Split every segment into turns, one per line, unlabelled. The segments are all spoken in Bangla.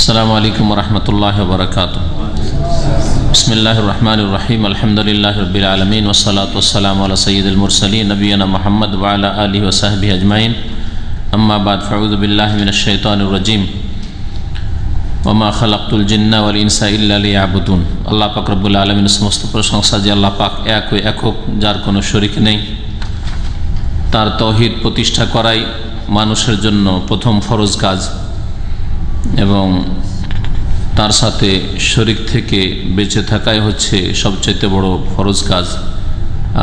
আসসালামু আলাইকুম ওয়া রাহমাতুল্লাহি ওয়া বারাকাতুহু। বিসমিল্লাহির রহমানির রহিম। আলহামদুলিল্লাহি রাব্বিল আলামিন ওয়াস সালাতু ওয়াস সালামু আলা সাইয়্যিদিল মুরসালিন নবিয়িনা মুহাম্মদ ওয়া আলা আলিহি ওয়া সাহবিহি আজমাইন। আম্মা বাদ, ফাউযু বিল্লাহি মিনাশ শাইতানির রাজীম। ওয়া মা খালাকতুল জিন্না ওয়াল ইনসা ইল্লা লিয়াবুদুন। আল্লাহ পাক রব্বুল আলামিনের সমস্ত প্রশংসা যে আল্লাহ পাক একক, যার কোনো শরীক নেই। তার তাওহীদ প্রতিষ্ঠা করাই মানুষের জন্য প্রথম ফরজ কাজ এবং তার সাথে শরীক থেকে বেঁচে থাকাই হচ্ছে সবচেয়ে বড় ফরজ কাজ।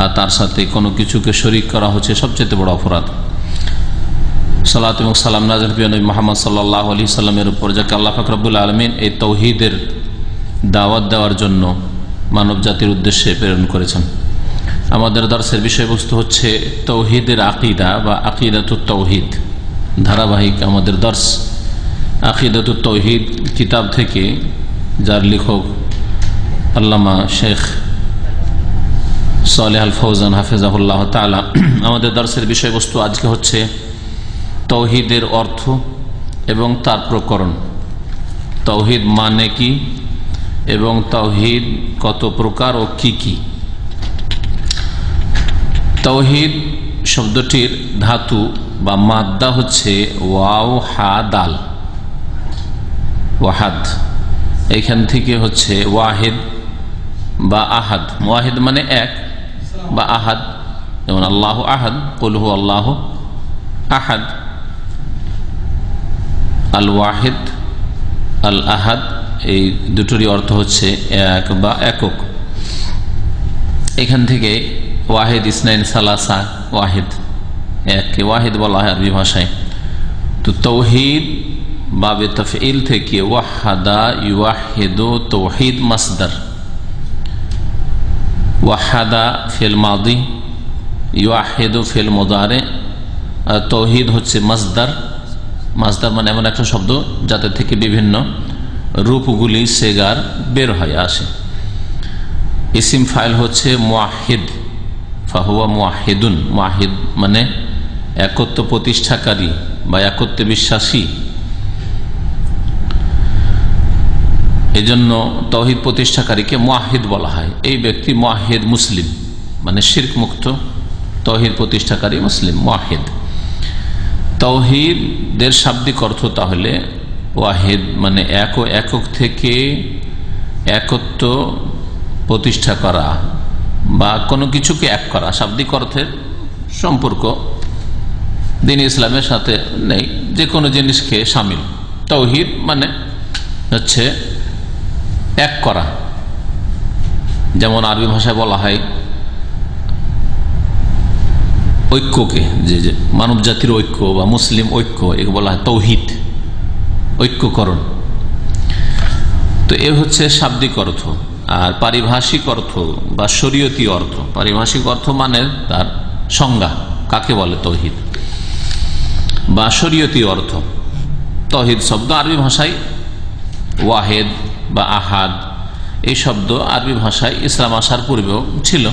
আর তার সাথে কোনো কিছুকে শরীক করা হচ্ছে সবচেয়ে বড় অপরাধ। সালাত এবং সালাম নাযিল নবী মুহাম্মদ সাল্লাল্লাহু আলাইহি সাল্লামের উপর, যাকে আল্লাহ পাক রব্বুল আলামিন এই তাওহীদের দাওয়াত দেওয়ার জন্য মানব জাতির উদ্দেশ্যে প্রেরণ করেছেন। আমাদের দর্সের বিষয়বস্তু হচ্ছে তাওহীদের আকীদা বা আকীদাতুত তাওহীদ। ধারাবাহিক আমাদের দর্স আকিদাতুত তাওহীদ কিতাব থেকে, যার লেখক আল্লামা শেখ সালেহ আল ফৌজান হাফিজাহুল্লাহ তাআলা। আমাদের দর্সের বিষয়বস্তু আজকে হচ্ছে তাওহীদের অর্থ এবং তার প্রকরণ। তাওহীদ মানে কি এবং তাওহীদ কত প্রকার ও কি কি। তাওহীদ শব্দটির ধাতু বা মাদ্দা হচ্ছে ওয়াও হা দাল, ওয়াহাদ। এইখান থেকে হচ্ছে ওয়াহিদ বা আহাদ। ওয়াহিদ মানে এক, বা আহাদ, যেমন আল্লাহ আহাদ, কুল হু আল্লাহ আহাদ। আল ওয়াহিদ, আল আহাদ, এই দুটোরই অর্থ হচ্ছে এক বা একক। এখান থেকে ওয়াহিদ, ইসনাইন, সালাসা, ওয়াহিদ, এককে ওয়াহিদ বলা হয় আরবি ভাষায়। তো তাওহীদ বাবে তাফঈল থেকে ওয়াহাদা ইউওয়াহিদু তাওহীদ মাসদার। ওয়াহাদা ফিল মাদি, ইউওয়াহিদু ফিল মুদারি। তাওহীদ হচ্ছে মাসদার। মাসদার মানে এমন একটা শব্দ যাতে থেকে বিভিন্ন রূপগুলি সেগার বের হয়ে আসে। ইসিম ফাইল হচ্ছে মুওয়াহিদ, ফাহুয়া মুওয়াহিদুন। মুওয়াহিদ মানে একত্ব প্রতিষ্ঠাকারী বা একত্বে বিশ্বাসী। এজন্য তাওহীদ প্রতিষ্ঠাকারীকে মুওয়াহিদ বলা হয়। এই ব্যক্তি মুওয়াহিদ, মুসলিম, মানে শিরক মুক্ত তাওহীদ প্রতিষ্ঠাকারী মুসলিম, মুওয়াহিদ। তাওহীদের শাব্দিক অর্থ তাহলে ওয়াহিদ মানে এক ও একক থেকে একত্ব প্রতিষ্ঠা করা বা কোনো কিছুকে এক করা। শাব্দিক অর্থের সম্পর্ক দ্বীন ইসলামের সাথে নেই, যে কোনো জিনিসকে শামিল। তাওহীদ মানে হচ্ছে এক করা। যেমন আরবি ভাষায় বলা হয় ঐক্যকে, যে মানব জাতির ঐক্য বা মুসলিম ঐক্য, একে বলা হয় তাওহীদ, ঐক্যকরণ। তো এ হচ্ছে শাব্দিক অর্থ। আর পারিভাষিক অর্থ বা শরীয়তি অর্থ, পারিভাষিক অর্থ মানে তার সংজ্ঞা, কাকে বলে তাওহীদ, বা শরীয়তি অর্থ। তাওহীদ শব্দ আরবি ভাষায় ওয়াহেদ বা আহাদ, এই শব্দ আরবি ভাষায় ইসলাম আসার পূর্বেও ছিল।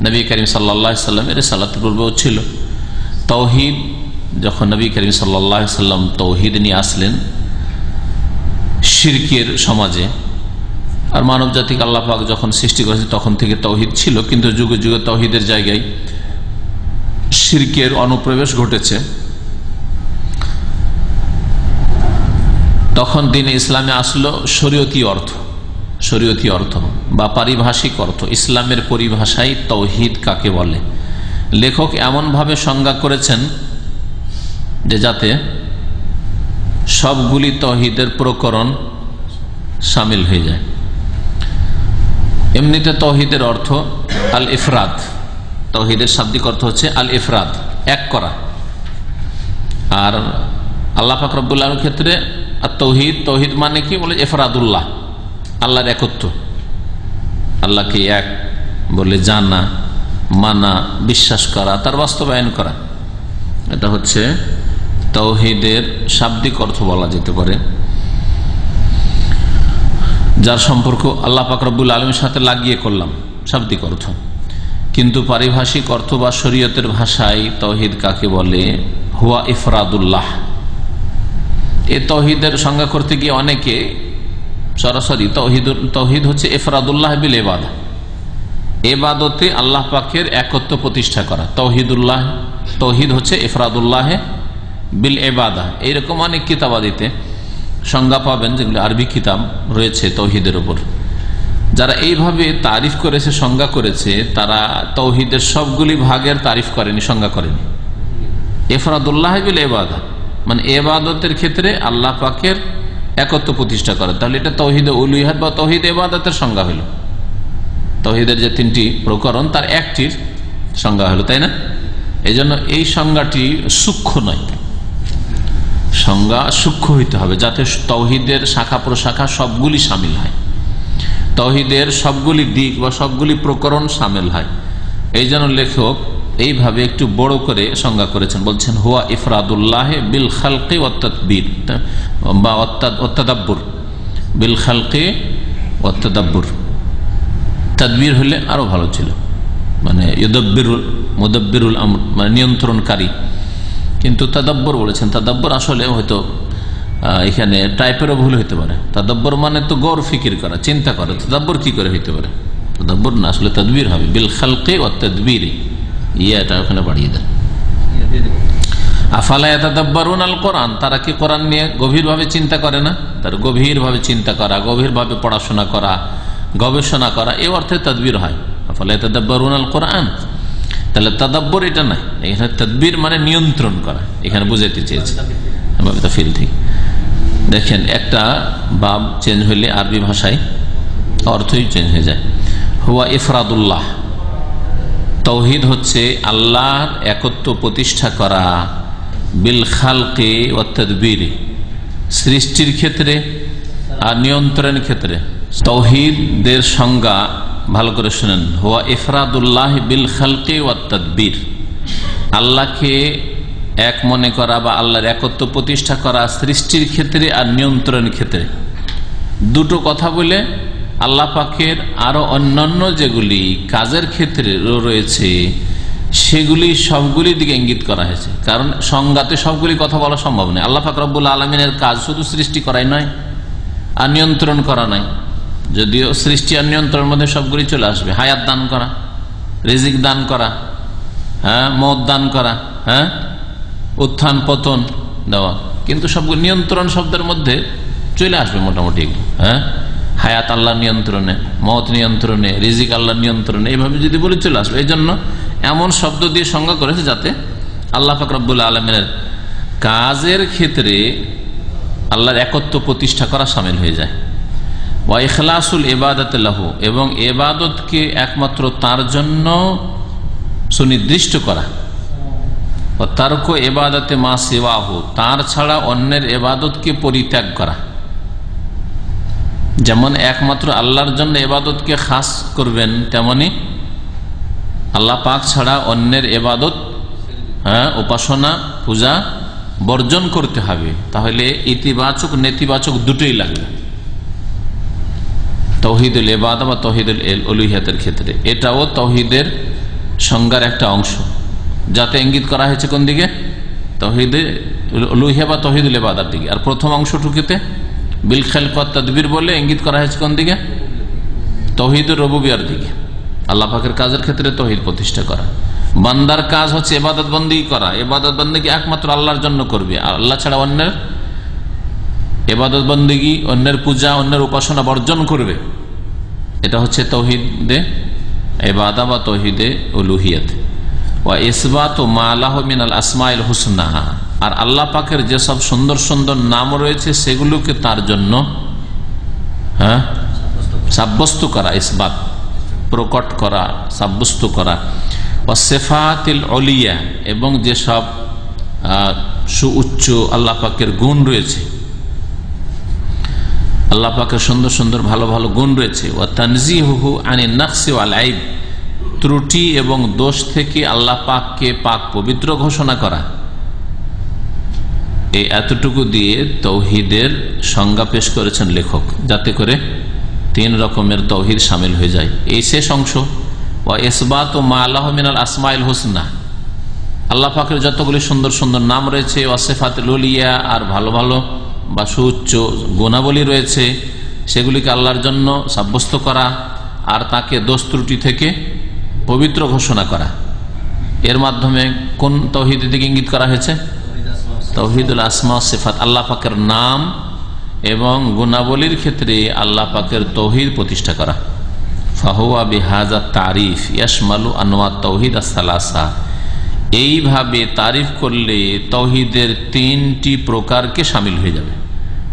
নবী করিম সাল্লাল্লাহু আলাইহি সাল্লামের রিসালাতের পূর্বেও ছিল। তাওহীদ যখন নবী করিম সাল্লাল্লাহু আলাইহি সাল্লাম তাওহীদ নিয়ে আসলেন শিরকের সমাজে, আর মানব জাতিকে আল্লাহ পাক যখন সৃষ্টি করেছে তখন থেকে তাওহীদ ছিল, কিন্তু যুগে যুগে তাওহীদের জায়গায় শিরকের অনুপ্রবেশ ঘটেছে। তখন দ্বীন ইসলামে আসলো শরীয়তি অর্থ, শরীয়তি অর্থ বা পারিভাষিক অর্থ। ইসলামের পরিভাষায় তাওহীদ কাকে বলে লেখক এমনভাবে সংজ্ঞা করেছেন যে যাতে সবগুলি তাওহীদের প্রকরণ শামিল হয়ে যায়। এমনিতে তাওহীদের অর্থ আল ইফরাদ। তাওহীদের শাব্দিক অর্থ হচ্ছে আল ইফরাদ, এক করা। আর আল্লাহ পাক রব্বুল আলামিনের ক্ষেত্রে আর তাওহীদ মানে কি বলে ইফরাদুল্লাহ, আল্লাহর একত্ব, আল্লাহকে এক বলে জানা, মানা, বিশ্বাস করা, তার বাস্তবায়ন করা। এটা হচ্ছে তাওহীদের শাব্দিক অর্থ বলা যেতে পারে, যার সম্পর্ক আল্লাহ পাক রব্বুল আলামিনের সাথে লাগিয়ে করলাম শাব্দিক অর্থ। কিন্তু পারিভাষিক অর্থ বা শরীয়তের ভাষায় তাওহীদ কাকে বলে? হুয়া ইফরাদুল্লাহ, এই তৌহিদের সংজ্ঞা করতে গিয়ে অনেকে সরাসরি তৌহিদ হচ্ছে ইফরাদুল্লাহ বিল ইবাদা, ইবাদতে আল্লাহ পাকের একত্ব প্রতিষ্ঠা করা। তৌহিদ হচ্ছে ইফরাদুল্লাহ বিল ইবাদা। এইরকম অনেক কিতাবাদিতে সংজ্ঞা পাবেন, যেগুলো আরবি কিতাব রয়েছে তৌহিদের উপর। যারা এইভাবে তারিফ করেছে, সংজ্ঞা করেছে, তারা তৌহিদের সবগুলি ভাগের তারিফ করেনি, সংজ্ঞা করেনি। ইফরাদুল্লাহ বিল ইবাদা মানে ইবাদতের ক্ষেত্রে আল্লাহ পাকের একত্ব প্রতিষ্ঠা করে, তাহলে এটা তৌহিদে উলুহিয়াত বা তৌহিদ ইবাদতের সংজ্ঞা হলো। তৌহিদের যে তিনটি প্রকরণ তার একটির সংজ্ঞা হলো, তাই না? এই জন্য এই সংজ্ঞাটি সূক্ষ্ম নয়, সংজ্ঞা সূক্ষ্ম হইতে হবে, যাতে তৌহিদের শাখা প্রশাখা সবগুলি সামিল হয়, তৌহিদের সবগুলি দিক বা সবগুলি প্রকরণ সামিল হয়। এই জন্য লেখক এইভাবে একটু বড় করে সংজ্ঞা করেছেন, বলছেন হুয়া ইফরাদুল্লাহ বিল খালকি ওয়াত তাদবির বা ওয়াত-তাদাব্বুর। বিল খালকি ওয়াত তাদাব্বুর, তাদবির হলে আরো ভালো ছিল, মানে মুদাব্বিরুল আমর, মানে নিয়ন্ত্রণকারী, কিন্তু তাদাব্বুর বলেছেন। তাদাব্বুর আসলে হয়তো এখানে টাইপেরও ভুল হইতে পারে। তাদাব্বুর মানে তো গৌর ফিকির করা, চিন্তা করা। তাদাব্বুর কি করে হইতে পারে? তাদাব্বুর না, আসলে তাদবির হবে। বিল খালকি ওয়াত তাদবিরি, এটা ওখানে বাড়িয়ে দেন। আফালা ইয়াতাদাব্বারুন আল কোরআন, তারা কি কোরআন নিয়ে গভীরভাবে চিন্তা করে না? তার গভীরভাবে চিন্তা করা, গভীরভাবে পড়াশোনা করা, গবেষণা করা, এই অর্থে তাদবির হয়। আফালা ইয়াতাদাব্বারুন আল কোরআন, তাহলে তাদাব্বুর এটা নাই, এখানে তাদবির মানে নিয়ন্ত্রণ করা, এখানে বুঝাইতে চেয়েছে ফিল ঠিক। দেখেন একটা বাব চেঞ্জ হইলে আরবি ভাষায় অর্থই চেঞ্জ হয়ে যায়। হুয়া ইফরাদুল্লাহ, তৌহিদ হচ্ছে আল্লাহর একত্ব প্রতিষ্ঠা করা, বিল খালকি ওয়াত তাদবিরি, সৃষ্টির ক্ষেত্রে আর নিয়ন্ত্রণের ক্ষেত্রে। তৌহিদের সংজ্ঞা ভালো করে শুনেন, হুয়া ইফরাদুল্লাহ বিল খালকি ওয়াত তাদবির, আল্লাহকে এক মনে করা বা আল্লাহর একত্ব প্রতিষ্ঠা করা সৃষ্টির ক্ষেত্রে আর নিয়ন্ত্রণের ক্ষেত্রে। দুটো কথা বলে আল্লাহ পাকের আরো অন্যান্য যেগুলি কাজের ক্ষেত্রে রয়েছে সেগুলি সবগুলি দিকে ইঙ্গিত করা হয়েছে, কারণ সংজ্ঞাতে সবগুলি কথা বলা সম্ভব নয়। আল্লাহ পাক রব্বুল আলামিনের কাজ শুধু সৃষ্টি করাই নয় আর নিয়ন্ত্রণ করা নয়, যদিও সৃষ্টি আর নিয়ন্ত্রণের মধ্যে সবগুলি চলে আসবে। হায়াত দান করা, রিজিক দান করা, হ্যাঁ, মত দান করা, হ্যাঁ, উত্থান পতন দেওয়া, কিন্তু সবগুলো নিয়ন্ত্রণ শব্দের মধ্যে চলে আসবে মোটামুটি। হ্যাঁ, হায়াত আল্লাহর নিয়ন্ত্রণে, মত নিয়ন্ত্রণে, রিজিক আল্লাহর নিয়ন্ত্রণে, এইভাবে যদি বলে চলে আসবে। এই জন্য এমন শব্দ দিয়ে সংজ্ঞা করেছে যাতে আল্লাহ পাক রব্বুল আলামিনের কাজের ক্ষেত্রে আল্লাহর একত্ব প্রতিষ্ঠা করা শামিল হয়ে যায়। ওয়া ইখলাসুল ইবাদাতি লাহু, এবং ইবাদতকে একমাত্র তার জন্য সুনির্দিষ্ট করা। ও তারকু ইবাদাতে মা সিওয়াহু, তার ছাড়া অন্যের ইবাদতকে পরিত্যাগ করা। যেমন একমাত্র আল্লাহর জন্য ইবাদতকে খাস করবেন, তেমনি আল্লাহ পাক ছাড়া অন্যের ইবাদত, হ্যাঁ, উপাসনা, পূজা বর্জন করতে হবে। তাহলে ইতিবাচক নেতিবাচক দুটোই লাগবে তাওহীদুল ইবাদা বা তাওহীদুল উলুহিয়াতের ক্ষেত্রে। এটাও তাওহীদের সংজ্ঞার একটা অংশ, যাতে ইঙ্গিত করা হয়েছে কোন দিকে? তাওহীদে উলুহিয়া বা তাওহীদুল ইবাদার দিকে। আর প্রথম অংশটুকুতে বিল খালক ওয়াত তাদবির বলে ইঙ্গিত করা হয়েছে কোন দিকে? তাওহীদুর রুবুবিয়্যার দিকে। আল্লাহ পাকের কাজের ক্ষেত্রে তাওহীদ প্রতিষ্ঠা করা। বান্দার কাজ হচ্ছে ইবাদত বন্দেগী করা, ইবাদত বন্দেগী একমাত্র আল্লাহর জন্য করবে, আল্লাহ ছাড়া অন্যের ইবাদত বন্দেগী, অন্যের পূজা, অন্যের উপাসনা বর্জন করবে। এটা হচ্ছে তাওহীদে ইবাদা বা তাওহীদে উলুহিয়াত। ওয়া ইসবাতু মা লাহু মিনাল আসমাইল হুসনা, আর আল্লাহ পাকের যেসব সুন্দর সুন্দর নাম রয়েছে সেগুলোকে তার জন্য, হ্যাঁ, সাব্যস্ত করা, ইসবাত প্রকট করা, সাব্যস্ত করা। ওয়া সিফাতিল উলিয়া, এবং যেসব সুউচ্চ আল্লাহ পাকের গুণ রয়েছে, আল্লাহ পাকের সুন্দর সুন্দর ভালো ভালো গুণ রয়েছে। ওয়া তানজিহুহু আনিন নাকসি ওয়াল আইব, ত্রুটি এবং দোষ থেকে আল্লাহ পাককে পাক পবিত্র ঘোষণা করা। এই এতটুকু দিয়ে তাওহীদের সংজ্ঞা পেশ করেছেন লেখক, যাতে করে 3 রকমের তাওহীদ শামিল হয়ে যায়। এই শেষ অংশ ওয়া ইসবাতু মা লাহু মিনাল আসমাইল হুসনা, আল্লাহ পাকের যতগুলি সুন্দর সুন্দর নাম রয়েছে, ওয়া সিফাতুল উলিয়া, আর ভালো ভালো বা সুউচ্চ গুণাবলী রয়েছে সেগুলিকে আল্লাহর জন্য সাব্যস্ত করা আর তাকে দোষ ত্রুটি থেকে পবিত্র ঘোষণা করা। এর মাধ্যমে কোন তাওহীদের দিকে ইঙ্গিত করা হয়েছে? তাওহীদুল আসমা ওয়াস সিফাত, আল্লাহ পাকের নাম এবং গুণাবলীর ক্ষেত্রে আল্লাহ পাকের তাওহীদ প্রতিষ্ঠা করা। ফাহুয়া বিহাযা তারিফ ইয়াশমালু আনওয়া তাওহীদ আস-সালাসা, এইভাবে তারিফ করলে তাওহীদের তিনটি প্রকারকে শামিল হয়ে যাবে।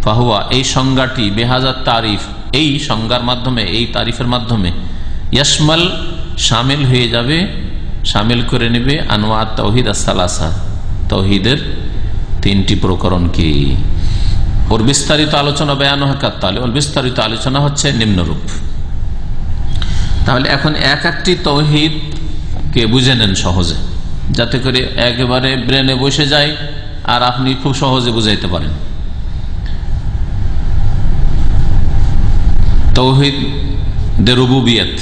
ফাহুয়া, এই সংজ্ঞাটি, বিহাযা তারিফ, এই সংজ্ঞার মাধ্যমে, এই তারিফের মাধ্যমে, ইয়াশমাল, শামিল হয়ে যাবে, শামিল করে নেবে আনওয়া তাওহীদ আস-সালাসা, তাওহীদের তিনটি প্রকরণ কি। ওর বিস্তারিত আলোচনা বয়ান হাকাত, ওর বিস্তারিত আলোচনা হচ্ছে নিম্নরূপ। তাহলে এখন এক একটি তাওহীদ কে বুঝে নেন সহজে, যাতে করে একেবারে ব্রেনে বসে যায় আর আপনি খুব সহজে বুঝাইতে পারেন। তাওহীদে রুবুবিয়ত,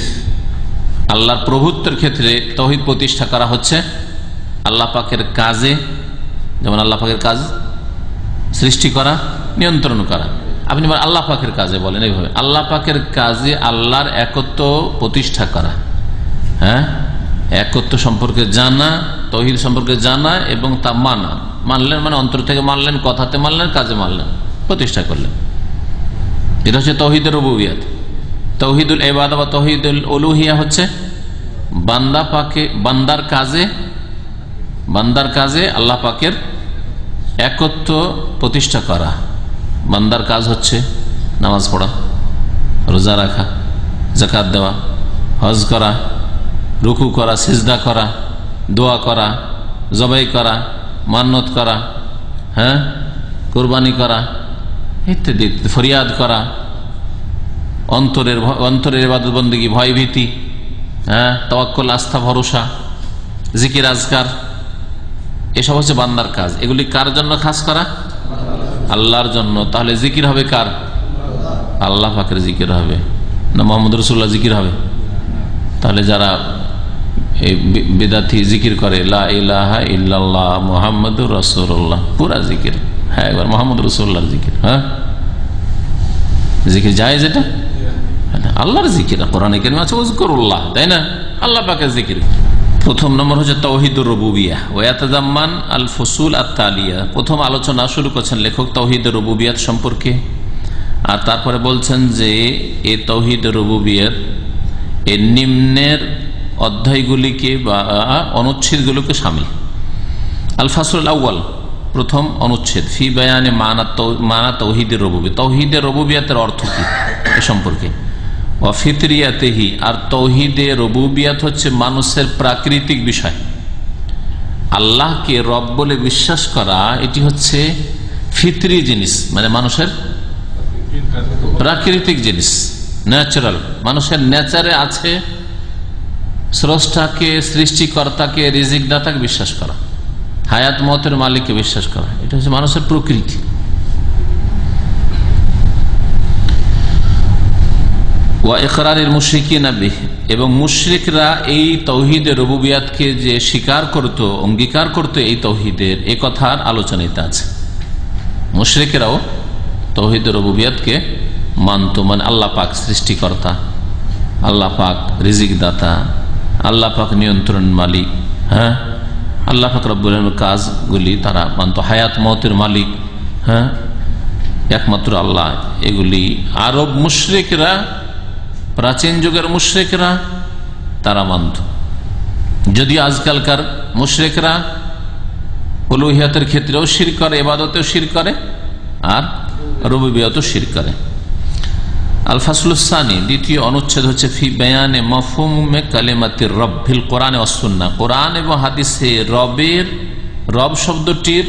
আল্লাহর প্রভুত্বের ক্ষেত্রে তাওহীদ প্রতিষ্ঠা করা হচ্ছে আল্লাহ পাকের কাজে। যেমন আল্লাহ পাকের কাজ সৃষ্টি করা, নিয়ন্ত্রণ করা। আপনি আল্লাহ পাকের কাজে বলেন এইভাবে, আল্লাহ পাকের কাজে আল্লাহর একত্ব প্রতিষ্ঠা করা, হ্যাঁ, একত্ব সম্পর্কে জানা, তাওহীদ সম্পর্কে জানা এবং তা মানা। মানলেন মানে অন্তর থেকে মানলেন, কথাতে মানলেন, কাজে মানলেন, প্রতিষ্ঠা করলেন। এটা হচ্ছে তাওহীদের রুবুবিয়ত। তাওহীদুল ইবাদা বা তাওহীদুল উলুহিয়া হচ্ছে বান্দার কাজে আল্লাহ পাকের একত্ব প্রতিষ্ঠা করা। বান্দার কাজ হচ্ছে নামাজ পড়া, রোজা রাখা, যাকাত দেওয়া, হজ করা, রুকু করা, সিজদা করা, দোয়া করা, জবাই করা, মান্নত করা, হ্যাঁ, কুরবানি করা ইত্যাদি, ফরিয়াদ করা, অন্তরের ইবাদত বন্দেগী, ভয় ভীতি, হ্যাঁ, তাওয়াক্কুল, আস্থা ভরসা, জিকির আজকার, এসব হচ্ছে বান্দার কাজ। এগুলি কার জন্য খাস করা? আল্লাহর জন্য। তাহলে জিকির হবে কার? আল্লাহ পাকের জিকির হবে না মুহাম্মদ রাসূলুল্লাহ জিকির হবে? তাহলে যারা এই বিদাতি জিকির করে লা ইলাহা ইল্লাল্লাহ মুহাম্মাদুর রাসূলুল্লাহ, পুরা জিকির, হ্যাঁ, একবার মুহাম্মদ রাসূলুল্লাহর জিকির, হ্যাঁ, জিকির জায়েজ? এটা আল্লাহর জিকির, কোরআনে কারিমে আছে উযকুরুল্লাহ, তাই না? আল্লাহ পাকের জিকির। প্রথম নম্বর হচ্ছে তাওহীদুর রুবুবিয়্যাহ ওয়া ইয়াতাযাম্মান আল ফুসুল আত-তালিয়া। প্রথম আলোচনা শুরু করছেন লেখক তাওহীদুর রুবুবিয়্যাত সম্পর্কে, আর তারপরে বলছেন যে এই তাওহীদুর রুবুবিয়্যাত এর নিম্নের অধ্যায়গুলিকে বা অনুচ্ছেদগুলোকে শামিল। আল ফাসলুল আউয়াল, প্রথম অনুচ্ছেদ, ফি বায়ানে মানা তাওহীদের রুবুবিয়্যাত, তাওহীদের রুবুবিয়্যাতের অর্থ কি এ সম্পর্কে। ওয়া ফিতরিয়াতিহি, আর তাওহীদে রুবুবিয়্যাত হচ্ছে মানুষের প্রাকৃতিক বিষয়। আল্লাহকে রব বলে বিশ্বাস করা এটি হচ্ছে ফিতরি জিনিস, মানে মানুষের প্রাকৃতিক জিনিস, ন্যাচারাল। মানুষের নেচারে আছে স্রষ্টাকে, সৃষ্টিকর্তাকে, রিজিক দাতাকে বিশ্বাস করা, হায়াত মতের মালিককে বিশ্বাস করা, এটা হচ্ছে মানুষের প্রকৃতি। ওয়া ইকরারিল মুশরিকিনা বিহি, এবং মুশরিকরা এই তাওহীদের রুবুবিয়্যাতকে যে স্বীকার করত, অঙ্গীকার করত এই তাওহীদের, এই কথার আলোচনাতে আছে। মুশরিকরাও তাওহীদের রুবুবিয়্যাতকে মানত, মানে আল্লাহ পাক সৃষ্টিকর্তা, আল্লাহ পাক রিজিক দাতা, আল্লাহ পাক নিয়ন্ত্রণ মালিক, হ্যাঁ, আল্লাহ পাক রব্বুল আলামিনের কাজগুলি তারা মানত, হায়াত মতের মালিক, হ্যাঁ, একমাত্র আল্লাহ। এগুলি আরব মুশরিকরা, প্রাচীন যুগের মুশরিকরা তারা মানত। যদি আজকালকার মুশরিকরা উলুহিয়াতের ক্ষেত্রেও শিরক করে, ইবাদতেও শিরক করে, আর রুবুবিয়্যাতেও শিরক করে। আল ফাসলুস সানি, দ্বিতীয় অনুচ্ছেদ হচ্ছে ফি বায়ানে মাফহুমে কালিমাতির রব ফিল কোরআন ওয়াস সুন্নাহ, কোরআন এবং হাদিসে রব শব্দটির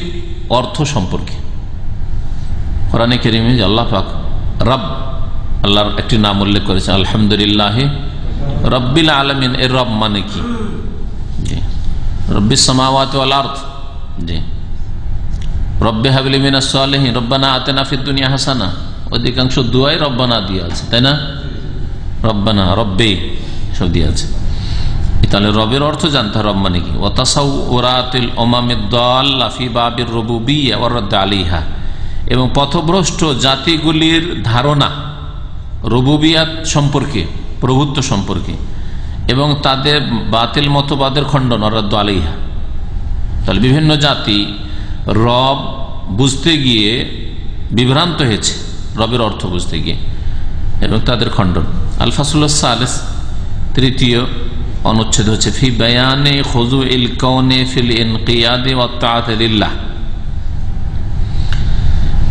অর্থ সম্পর্কে। কোরআনে কারিমে যে আল্লাহ পাক রব, আল্লাহর একটি নাম উল্লেখ করেছে, আলহামদুলিল্লাহ রব্বিল আলামিন। এর রব মানে কি? জি, রব্বিস সামাওয়াতি ওয়াল আরদ, জি, রব্বি হাবলি মিনাস সালিহিন, রব্বানা আতিনা ফিদ দুনিয়া হাসানা। অধিকাংশ দুয়াই রব্বানা দিয়ে আছে, তাই না? রব্বানা, রব্বে, সব দিয়ে আছে। তাহলে রবের অর্থ জানতে হবে, রব মানে কি। ওয়া তাসাউরাতিল উমামিদ দাল্লা ফি বাবির রুবুবিয়্যাহ ওয়া রাদ আলাইহা, এবং পথভ্রষ্ট জাতিগুলির ধারণা রুবুবিয়াত সম্পর্কে, প্রভুত্ব সম্পর্কে, এবং তাদের বাতিল মতবাদের খণ্ডন অরাদ্দ আলাইহা। তাহলে বিভিন্ন জাতি রব বুঝতে গিয়ে বিভ্রান্ত হয়েছে, রবের অর্থ বুঝতে গিয়ে, এবং তাদের খণ্ডন। আল ফাসলুস সালিস, তৃতীয় অনুচ্ছেদ হচ্ছে ফি বায়ানে খুযুইল কাউনি ফিল ইনকিয়াদি ওয়াত তাআতি লিল্লাহ।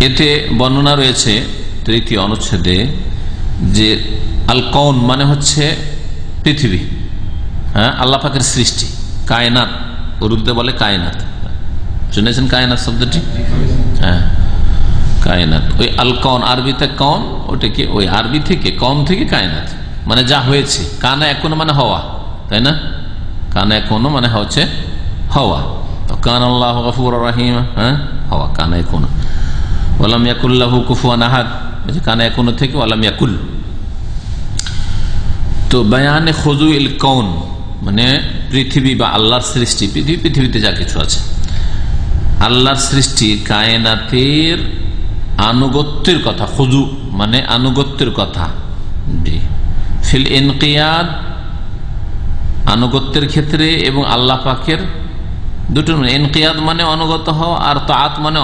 এতে বর্ণনা রয়েছে তৃতীয় অনুচ্ছেদে যে আল কাউন মানে হচ্ছে পৃথিবী, হ্যাঁ, আল্লাহ পাকের সৃষ্টি, কায়নাত, উর্দুতে বলে কায়নাত, শুনেছেন কায়নাত শব্দটি? হ্যাঁ, কায়নাত। ওই আল কাউন আরবিতে কাউন, ওটা কি ওই আরবি থেকে কাউন থেকে কায়নাত মানে যা হয়েছে। কানা এখনো মানে হওয়া, তাই না? কানা এখনো মানে হচ্ছে হওয়া। তো কান আল্লাহু গফুরুর রহিম, হ্যাঁ, হওয়া কানা এখনো। ওয়ালাম ইয়াকুল লাহু কুফুয়ান আহাদ, কানা এখনো থেকে ওয়ালাম ইয়াকুল। তো বায়ানে খুযুইল কাউন মানে পৃথিবী বা আল্লাহর সৃষ্টি, পৃথিবীতে যা কিছু আছে আল্লাহর সৃষ্টি, কায়নাতের আনুগত্যের কথা। খুযু মানে আনুগত্যের কথা। ফিল ইনকিয়াদ আনুগত্যের ক্ষেত্রে, এবং আল্লাহ পাকের দুটো, ইনকিয়াদ মানে অনুগত হওয়া, আর তাআত মানে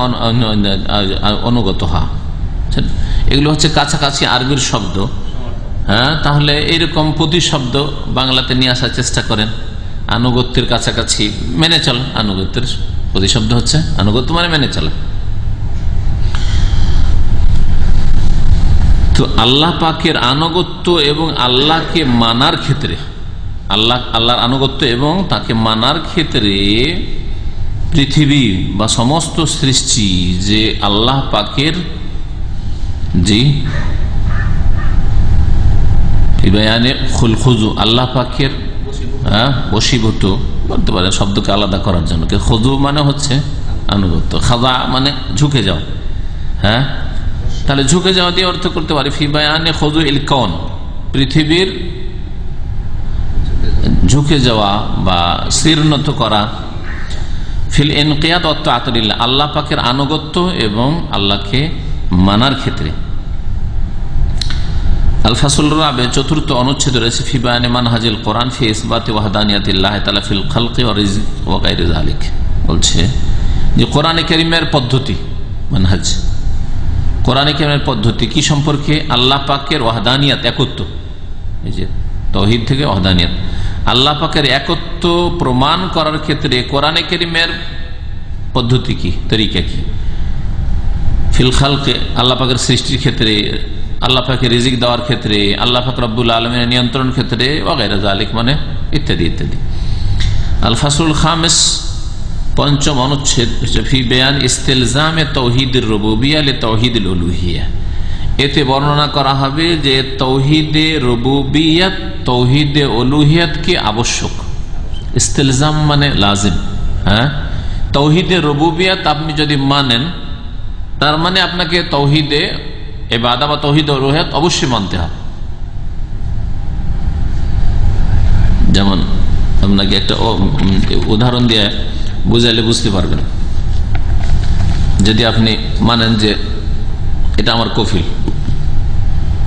অনুগত হওয়া। এগুলো হচ্ছে কাছাকাছি আরবির শব্দ। হ্যাঁ, তাহলে এইরকম প্রতিশব্দ বাংলাতে নিয়ে আসার চেষ্টা করেন। আনুগত্যের কাছাকাছি মেনে চল, আনুগত্যের প্রতিশব্দ হচ্ছে আনুগত্য মানে মেনে চলা। তো আল্লাহ পাকের আনুগত্য এবং আল্লাহকে মানার ক্ষেত্রে, আল্লাহর আনুগত্য এবং তাকে মানার ক্ষেত্রে পৃথিবী বা সমস্ত সৃষ্টি যে আল্লাহ পাকের, জি, আল্লাহ পাকের বশীভূত বলতে পারেন শব্দকে আলাদা করার জন্য। খুযু মানে হচ্ছে আনুগত্য, খাযা মানে ঝুঁকে যাও। হ্যাঁ, তাহলে ঝুঁকে যাওয়া দিয়ে অর্থ করতে পারি ফি বায়ানে খুযুইল কাউন, পৃথিবীর ঝুঁকে যাওয়া বা শিরনত করা। ফিল ইনকিয়াদ ওয়াত তাআতি লিল্লাহ, আল্লাহ পাকের আনুগত্য এবং আল্লাহকে মানার ক্ষেত্রে। আল ফাসল রাবে, চতুর্থ অনুচ্ছেদ রয়েছে ফি বায়ানে মানহাজিল কোরআন ফি ইসবাতি ওয়াহদানিয়াতিল্লাহ তাআলা ফিল খালকি ওয়া রিজক ওয়া গায়রি যালিক। বলছে যে কোরআনে কারীমের পদ্ধতি, মানহাজ, কোরআনে কারীমের পদ্ধতি কি সম্পর্কে? আল্লাহ পাকের ওয়াহদানিয়াত, একত্ব, এই যে তাওহীদ থেকে ওয়াহদানিয়াত, আল্লাহ পাকের একত্ব প্রমাণ করার ক্ষেত্রে কোরআনে কারীমের পদ্ধতি কি, তরিকা কি? ফিল খালকে, আল্লাহ পাকের সৃষ্টির ক্ষেত্রে, আল্লাহ পাকে রিজিক দেওয়ার ক্ষেত্রে, আল্লাহ পাক রব্বুল আলামিনের নিয়ন্ত্রণ ক্ষেত্রে, ওয়াগায়রা যালিক মানে ইত্যাদি ইত্যাদি। আল ফাসলুল খামিস, পঞ্চম অনুচ্ছেদ, ফি বায়ান ইস্তিলজামে তাওহীদুর রুবুবিয়্যাহ লি তাওহীদুল উলুহিয়্যাহ। এতে বর্ণনা করা হবে যে তাওহীদে রুবুবিয়্যাত, তাওহীদে উলুহিয়্যাত কি আবশ্যক। ইস্তিলজাম মানে লাজিম। হ্যাঁ, তাওহীদে রুবুবিয়্যাত আপনি যদি মানেন, তার মানে আপনাকে তাওহীদে ইবাদত বা তাওহীদ উলুহিয়্যাত অবশ্যই মানতে হবে। যেমন আপনাকে একটা উদাহরণ দিয়ে বুঝাইলে বুঝতে পারবেন। যদি আপনি মানেন যে এটা আমার কফিল,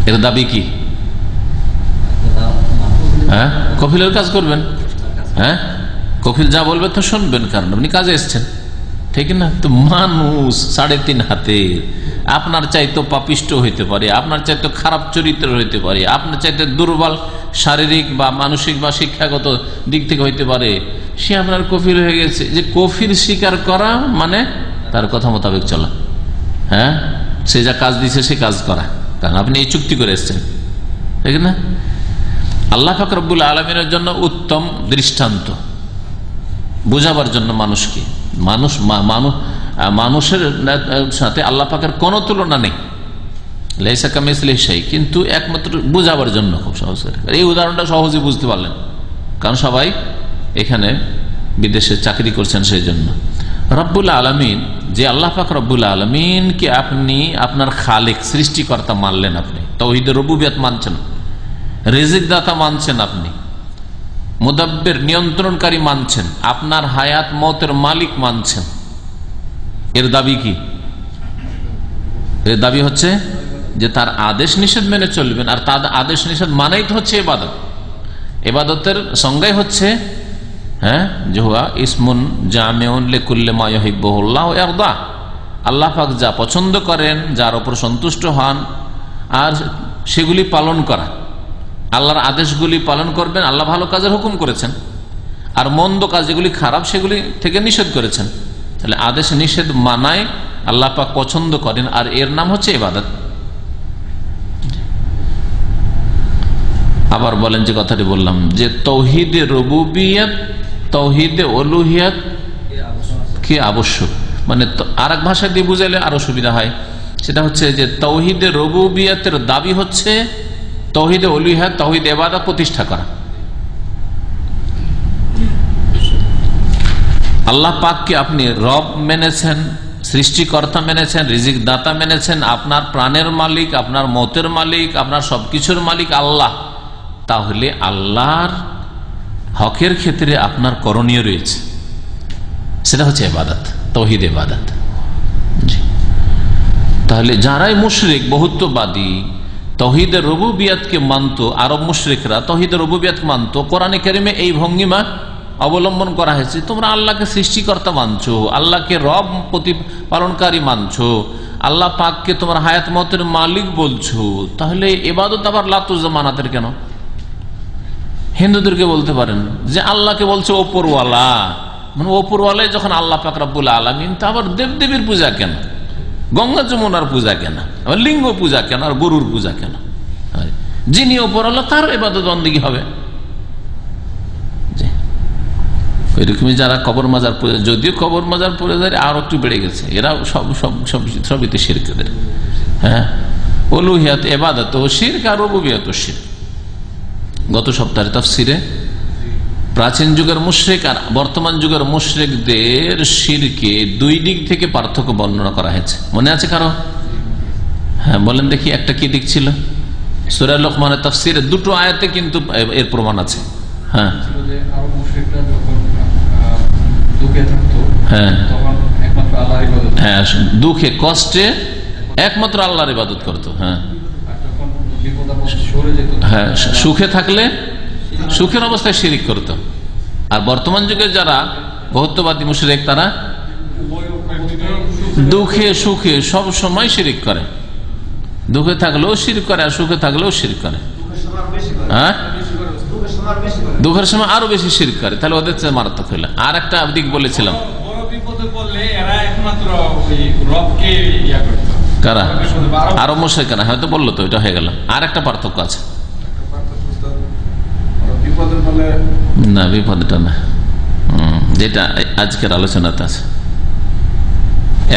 এর দাবি কি? হ্যাঁ, কফিলের কাজ করবেন। হ্যাঁ, কফিল যা বলবে তো শুনবেন, কারণ আপনি কাজে এসছেন, ঠিক না? তো মানুষ 3.5 হাতের, আপনার চাইতে পাপিষ্ট হইতে পারে, আপনার চাইতে খারাপ চরিত্র হইতে পারে, আপনার চাইতে দুর্বল শারীরিক বা মানসিক বা শিক্ষাগত দিক থেকে হইতে পারে, সে আপনার কফিল হয়ে গেছে। যে কফিল স্বীকার করা মানে তার কথা মোতাবেক চলা। হ্যাঁ, সে যা কাজ দিচ্ছে সে কাজ করা, কারণ আপনি এই চুক্তি করে এসছেন, ঠিক না? আল্লাহ পাক রব্বুল আলামিনের জন্য উত্তম দৃষ্টান্ত বোঝাবার জন্য মানুষকে, মানুষের সাথে আল্লাহ পাকের কোনো তুলনা নেই, লাইসা কামিসলিহি শাই, কিন্তু একমাত্র বোঝাবার জন্য খুব সহজ করে এই উদাহরণটা সহজে বুঝতে পারলেন, কারণ সবাই এখানে বিদেশে চাকরি করছেন। সেই জন্য রব্বুল আলামিন, যে আল্লাহ পাক রব্বুল আলামিনকে আপনি আপনার খালিক, সৃষ্টিকর্তা মানলেন, আপনি তাওহীদের রুবুবিয়ত মানছেন, রিজিক দাতা মানছেন, আপনি মুদাব্বির নিয়ন্ত্রণকারী মানছেন, আপনার হায়াত মতের মালিক মানছেন, এর দাবি কি? এর দাবি হচ্ছে যে তার আদেশ নিষেধ মেনে চলবেন, আর তার আদেশ নিষেধ মানাই তো হচ্ছে ইবাদত। ইবাদতের সংজ্ঞাই হচ্ছে যে হুয়া ইসমুন জামিউন লিকুল্লি মা ইউহিব্বুহুল্লাহ ওয়া ইয়ারদা, আল্লাহ পাক যা পছন্দ করেন, যার উপর সন্তুষ্ট হন, আর সেগুলি পালন করা। আল্লাহর আদেশগুলি পালন করবেন, আল্লাহ ভালো কাজের হুকুম করেছেন, আর মন্দ কাজ যেগুলি খারাপ সেগুলি থেকে নিষেধ করেছেন। তাহলে আদেশ নিষেধ মানায় আল্লাহ পাক পছন্দ করেন, আর এর নাম হচ্ছে ইবাদত। আবার বলেন যে কথাটি বললাম যে তাওহীদে রুবুবিয়ত, তাওহীদে উলুহিয়ত কি আবশ্যক, মানে আর এক ভাষা দিয়ে বুঝাইলে আরো সুবিধা হয়। সেটা হচ্ছে যে তাওহীদে রুবুবিয়তের দাবি হচ্ছে তাওহীদে উলুহিয়ত, তাওহীদ ইবাদত প্রতিষ্ঠা করা। আল্লাহ পাককে আপনি রব মেনেছেন, সৃষ্টিকর্তা মেনেছেন, রিজিক দাতা মেনেছেন, আপনার প্রাণের মালিক, আপনার মতের মালিক, আপনার সবকিছুর মালিক আল্লাহ, তাহলে আল্লাহর হকের ক্ষেত্রে আপনার করণীয় রয়েছে, সেটা হচ্ছে ইবাদত, তাওহীদ ইবাদত। তাহলে যারাই মুশরিক বহুত্ববাদী তাওহীদের রুবুবিয়তকে মানত, আরব মুশরিকরা তাওহীদের রুবুবিয়ত মানত, কোরআনে কারিমে এই ভঙ্গিমা অবলম্বন করা হয়েছে। তোমরা আল্লাহকে সৃষ্টিকর্তা মানছো, আল্লাহকে রব প্রতিপালনকারী মানছো, আল্লাহ পাককে তোমরা হায়াত মতের মালিক বলছো, তাহলে ইবাদত আবার লাতুজামানাতের কেন? হিন্দুদেরকে বলতে পারেন যে আল্লাহকে বলছে ওপরওয়ালা, মানে ওপরওয়ালাই যখন আল্লাহ পাক রব্বুল আলামিন, তা আবার দেবদেবীর পূজা কেন, গঙ্গা যমুনার পূজা কেন, আবার লিঙ্গ পূজা কেন, আর গরুর পূজা কেন? যিনি ওপরওয়ালা তার ইবাদত বন্দেগী হবে। এরকমই যারা কবর মাজার পূজা, যদিও কবর মাজার পূজারি আরো একটু বেড়ে গেছে, এরা সবই তো শিরকের। উলুহিয়াত ইবাদত ও শিরক, আর রুবুবিয়ত ও শিরক। গত সপ্তাহে তাফসিরে প্রাচীন যুগের মুশরিক আর বর্তমান যুগের মুশরিকদের শিরকে দুই দিক থেকে পার্থক্য বর্ণনা করা হয়েছে। মনে আছে কারো? বলেন দেখি, একটা কি দিক ছিল? সূরা লোকমানের তাফসিরে দুটো আয়াতে কিন্তু এর প্রমাণ আছে। দুঃখে কষ্টে একমাত্র আল্লাহর ইবাদত করত। সুখে থাকলে সুখের অবস্থায় শিরিক করত। আর বর্তমান যুগে যারা বহুত্ববাদী মুশরিক, তারা দুঃখে সুখে সব সময় শিরিক করে, দুঃখে থাকলেও শিরিক করে, আর সুখে থাকলেও শিরিক করে। দুঃখের সময় আরো বেশি শিরক করে, তাহলে ওদের চেয়ে মারাত্মক হইল। আর একটা দিক বলেছিলাম, কারা? আরো মুশরিকরা হয়তো বললো, তো এটা হয়ে গেল। আর একটা পার্থক্য আছে, না বিপদটা না, যেটা আজকের আলোচনাতে আছে,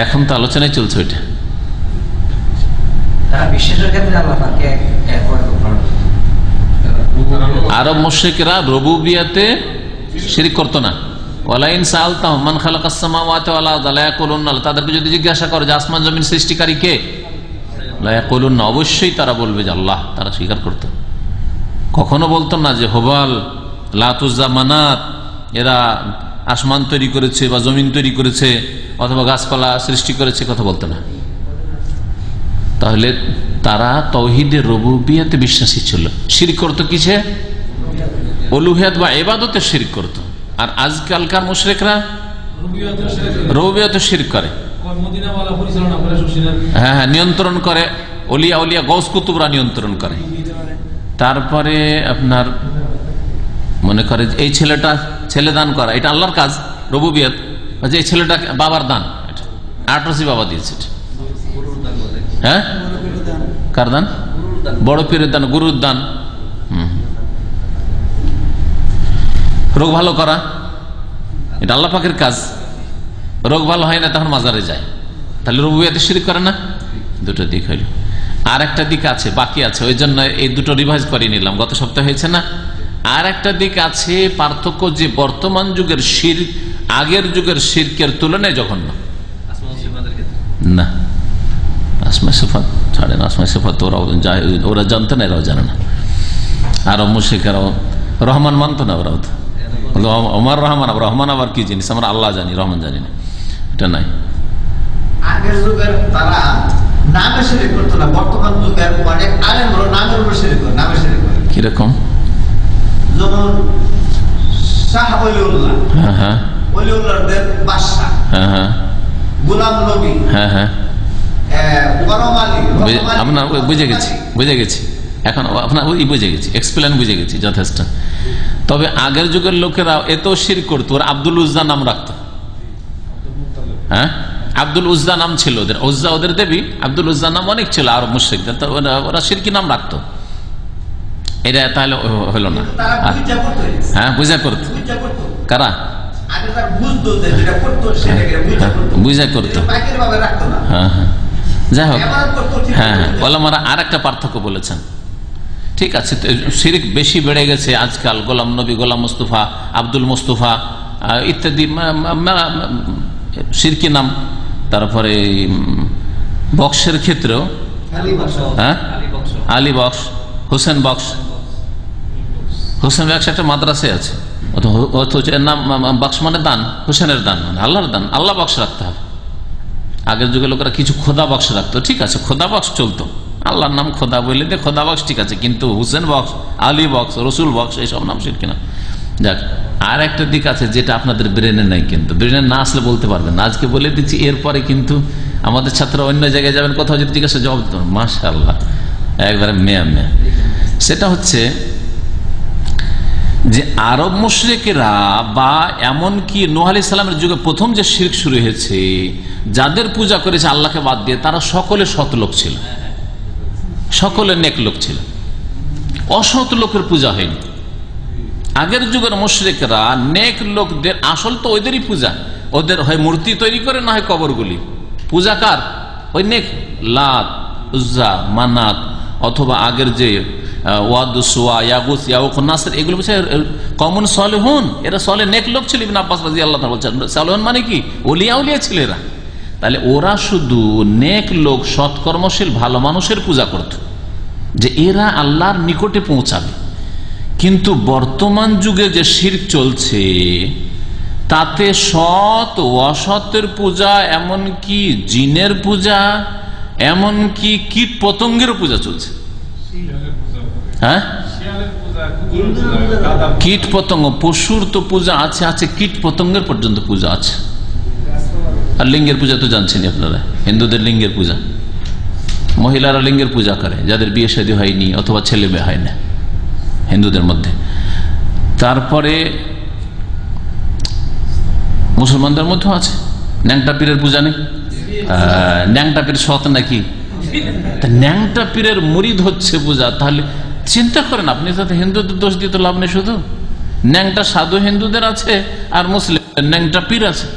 এখন তো আলোচনায় চলছে ওইটা। আরব মুশরিকরা রুবুবিয়তে শিরক করতো না। ওয়ালাইন সাআলতাহুম মান খালাকাস সামাওয়াতি ওয়াল আরদ লা ইয়াকুলুনা, তাদেরকে যদি জিজ্ঞাসা করে যে আসমান জমিন সৃষ্টিকারী কে, লা ইয়াকুলুনা, অবশ্যই তারা বলবে যে আল্লাহ। তারা স্বীকার করত, কখনো বলতো না যে হুবাল, লাতুজ্জা, মানাত এরা আসমান তৈরি করেছে বা জমিন তৈরি করেছে অথবা গাছপালা সৃষ্টি করেছে, কথা বলতো না। তাহলে তারা তাওহীদের রুবুবিয়তে বিশ্বাসী ছিল। শিরক করত কিসে? উলুহিয়ত বা ইবাদতে শিরক করত। আর আজকালকার মুশরিকরা রুবুবিয়তে শিরক করে, হ্যাঁ নিয়ন্ত্রণ করে, ওলিয়া ওলিয়া গৌস কুতুবরা নিয়ন্ত্রণ করে। তারপরে আপনার মনে করে এই ছেলেটা, ছেলে দান করা এটা আল্লাহর কাজ, রুবুবিয়ত। যে এই ছেলেটা বাবার দান, আটরসি বাবা দিয়েছে। হ্যাঁ, কার দান? বড় পীরের দান, গুরুর দান। রোগ ভালো করা এটা আল্লাহ পাকের কাজ, রোগ ভালো হয় না তখন মাজারে যায়, তাহলে রুবুবিয়তে শিরক করে না? দুটো দিক হইল। আর একটা দিক আছে, বাকি আছে, ওই জন্য এই দুটো রিভাইজ করে নিলাম, গত সপ্তাহে হয়েছে না। আর একটা দিক আছে পার্থক্য, যে বর্তমান যুগের শিরক আগের যুগের শিরকের তুলনায় জঘন্য না। আসমা সিফাত ছাড়েন, আসমা সিফাত ওরা জানতো না, এরাও জানে না। আরো মুশরিকরাও রহমান মানতো না, ওরাও তো ওমর রহমান, রহমান আবার কি জিনিস, আমরা আল্লাহ জানি, রহমান জানি না, এটা নাই।
আগের যুগের তারা নামে শিরিক করতো না। বর্তমান যুগের অনেক আলেম হলো নামের উপর শিরিক করে, নামে শিরিক করে।
কিরকম?
যেমন শাহ ওলিউল্লাহ,
হ্যাঁ,
ওলিউল্লাহদের বাদশা,
হ্যাঁ,
গোলাম নবী,
হ্যাঁ, হ্যাঁ,
গরম আলী।
আপনার বুঝে গেছি এখন, আপনার ওই বুঝে গেছি, এক্সপ্লেন বুঝে গেছি যথেষ্ট। তবে আগের যুগের লোকেরা এত শিরক করতো, ওরা আব্দুল উজ্জা নাম রাখতো। হ্যাঁ, আব্দুল উজ্জা নাম ছিল ওদের, উজ্জা ওদের দেবী, আব্দুল উজ্জা নাম অনেক ছিল আরব মুশরিকদের, তো ওরা শিরকি নাম রাখতো। এটা তাহলে হলো না। হ্যাঁ, বুঝা করতো। কারা? বুঝা করতো। হ্যাঁ, হ্যাঁ, যাই হোক। হ্যাঁ, হ্যাঁ, ওলামারা আর একটা পার্থক্য বলেছেন। ঠিক আছে, শিরক বেশি বেড়ে গেছে আজকাল। গোলাম নবী, গোলাম মুস্তফা, আব্দুল মুস্তফা ইত্যাদি শিরকি নাম। তারপরে বক্সের ক্ষেত্রেও, হ্যাঁ, Ali box, Hossain box. Hossain box একটা মাদ্রাসে আছে, অথচ এর নাম বক্স মানে দান, হোসেনের দান মানে আল্লাহর দান, আল্লাহ বক্স রাখতে হবে। আগের যুগে লোকেরা কিছু খোদা বক্স রাখতো, ঠিক আছে, খোদা বক্স চলতো, আল্লাহর নাম খোদা বলে দিয়ে খোদা বক্স ঠিক আছে, কিন্তু হুসেন বক্স, আলী বক্স, রসুল বক্স এইসব নাম শিরকি না। যাক, আর একটা দিক আছে যেটা আপনাদের ব্রেনে নাই, কিন্তু ব্রেনে না আসলে বলতে পারবেন না। আজকে বলে দিচ্ছি, এরপরে কিন্তু আমাদের ছাত্ররা অন্য জায়গায় যাবেন, কোথাও যদি জিজ্ঞাসা জবাব দিতে পারেন, মাশাআল্লাহ একবারে মেয়া। সেটা হচ্ছে যে আরব মুশরিকেরা বা এমনকি নূহ আলাইহিস সালামের যুগে প্রথম যে শিরক শুরু হয়েছে, যাদের পূজা করেছে আল্লাহকে বাদ দিয়ে, তারা সকলে সৎ লোক ছিল, সকলে নেক লোক ছিল, অসৎ লোকের পূজা হয়নি। আগের যুগের মুশরিকরা নেক লোকদের, আসল তো ওদেরই পূজা, ওদের হয় মূর্তি তৈরি করে, না হয় কবরগুলি পূজা। কার? ওই নেক, লাত, উজ্জা, মানাত, অথবা আগের যে ওয়াদ, সুয়া, ইয়াগুস, ইয়াউক, নাসর, এগুলো কমন সালেহুন, এরা সালেহ নেক লোক ছিল। ইবনে আব্বাস রাদিয়াল্লাহু তাআলা বলছেন সালেহুন মানে কি? ওলিয়া উলিয়া ছিল এরা। তাহলে ওরা শুধু নেক লোক, সৎকর্মশীল, ভালো মানুষের পূজা করত, যে এরা আল্লাহর নিকটে পৌঁছাবে। কিন্তু বর্তমান যুগে যে শিরক চলছে, তাতে সৎ অসতের পূজা, এমনকি জিনের পূজা, এমনকি কীট পতঙ্গের পূজা চলছে। হ্যাঁ, কীট পতঙ্গ, পশুর তো পূজা আছে, আছে কীট পতঙ্গের পর্যন্ত পূজা আছে। আর লিঙ্গের পূজা তো জানছেন আপনারা, হিন্দুদের লিঙ্গের পূজা, মহিলারা লিঙ্গের পূজা করে যাদের বিয়ে শাদী হয়নি অথবা ছেলে মেয়ে হয় না হিন্দুদের মধ্যে। তারপরে মুসলমানদের মধ্যেও আছে, ন্যাংটা পীরের পূজা নেই? ন্যাংটা পীর সৎ নাকি? ন্যাংটা পীরের মুরিদ হচ্ছে পূজা। তাহলে চিন্তা করেন আপনি, তাতে হিন্দুদের দোষ দিয়ে তো লাভ নেই। শুধু ন্যাংটা সাধু হিন্দুদের আছে, আর মুসলিম ন্যাংটা পীর আছে।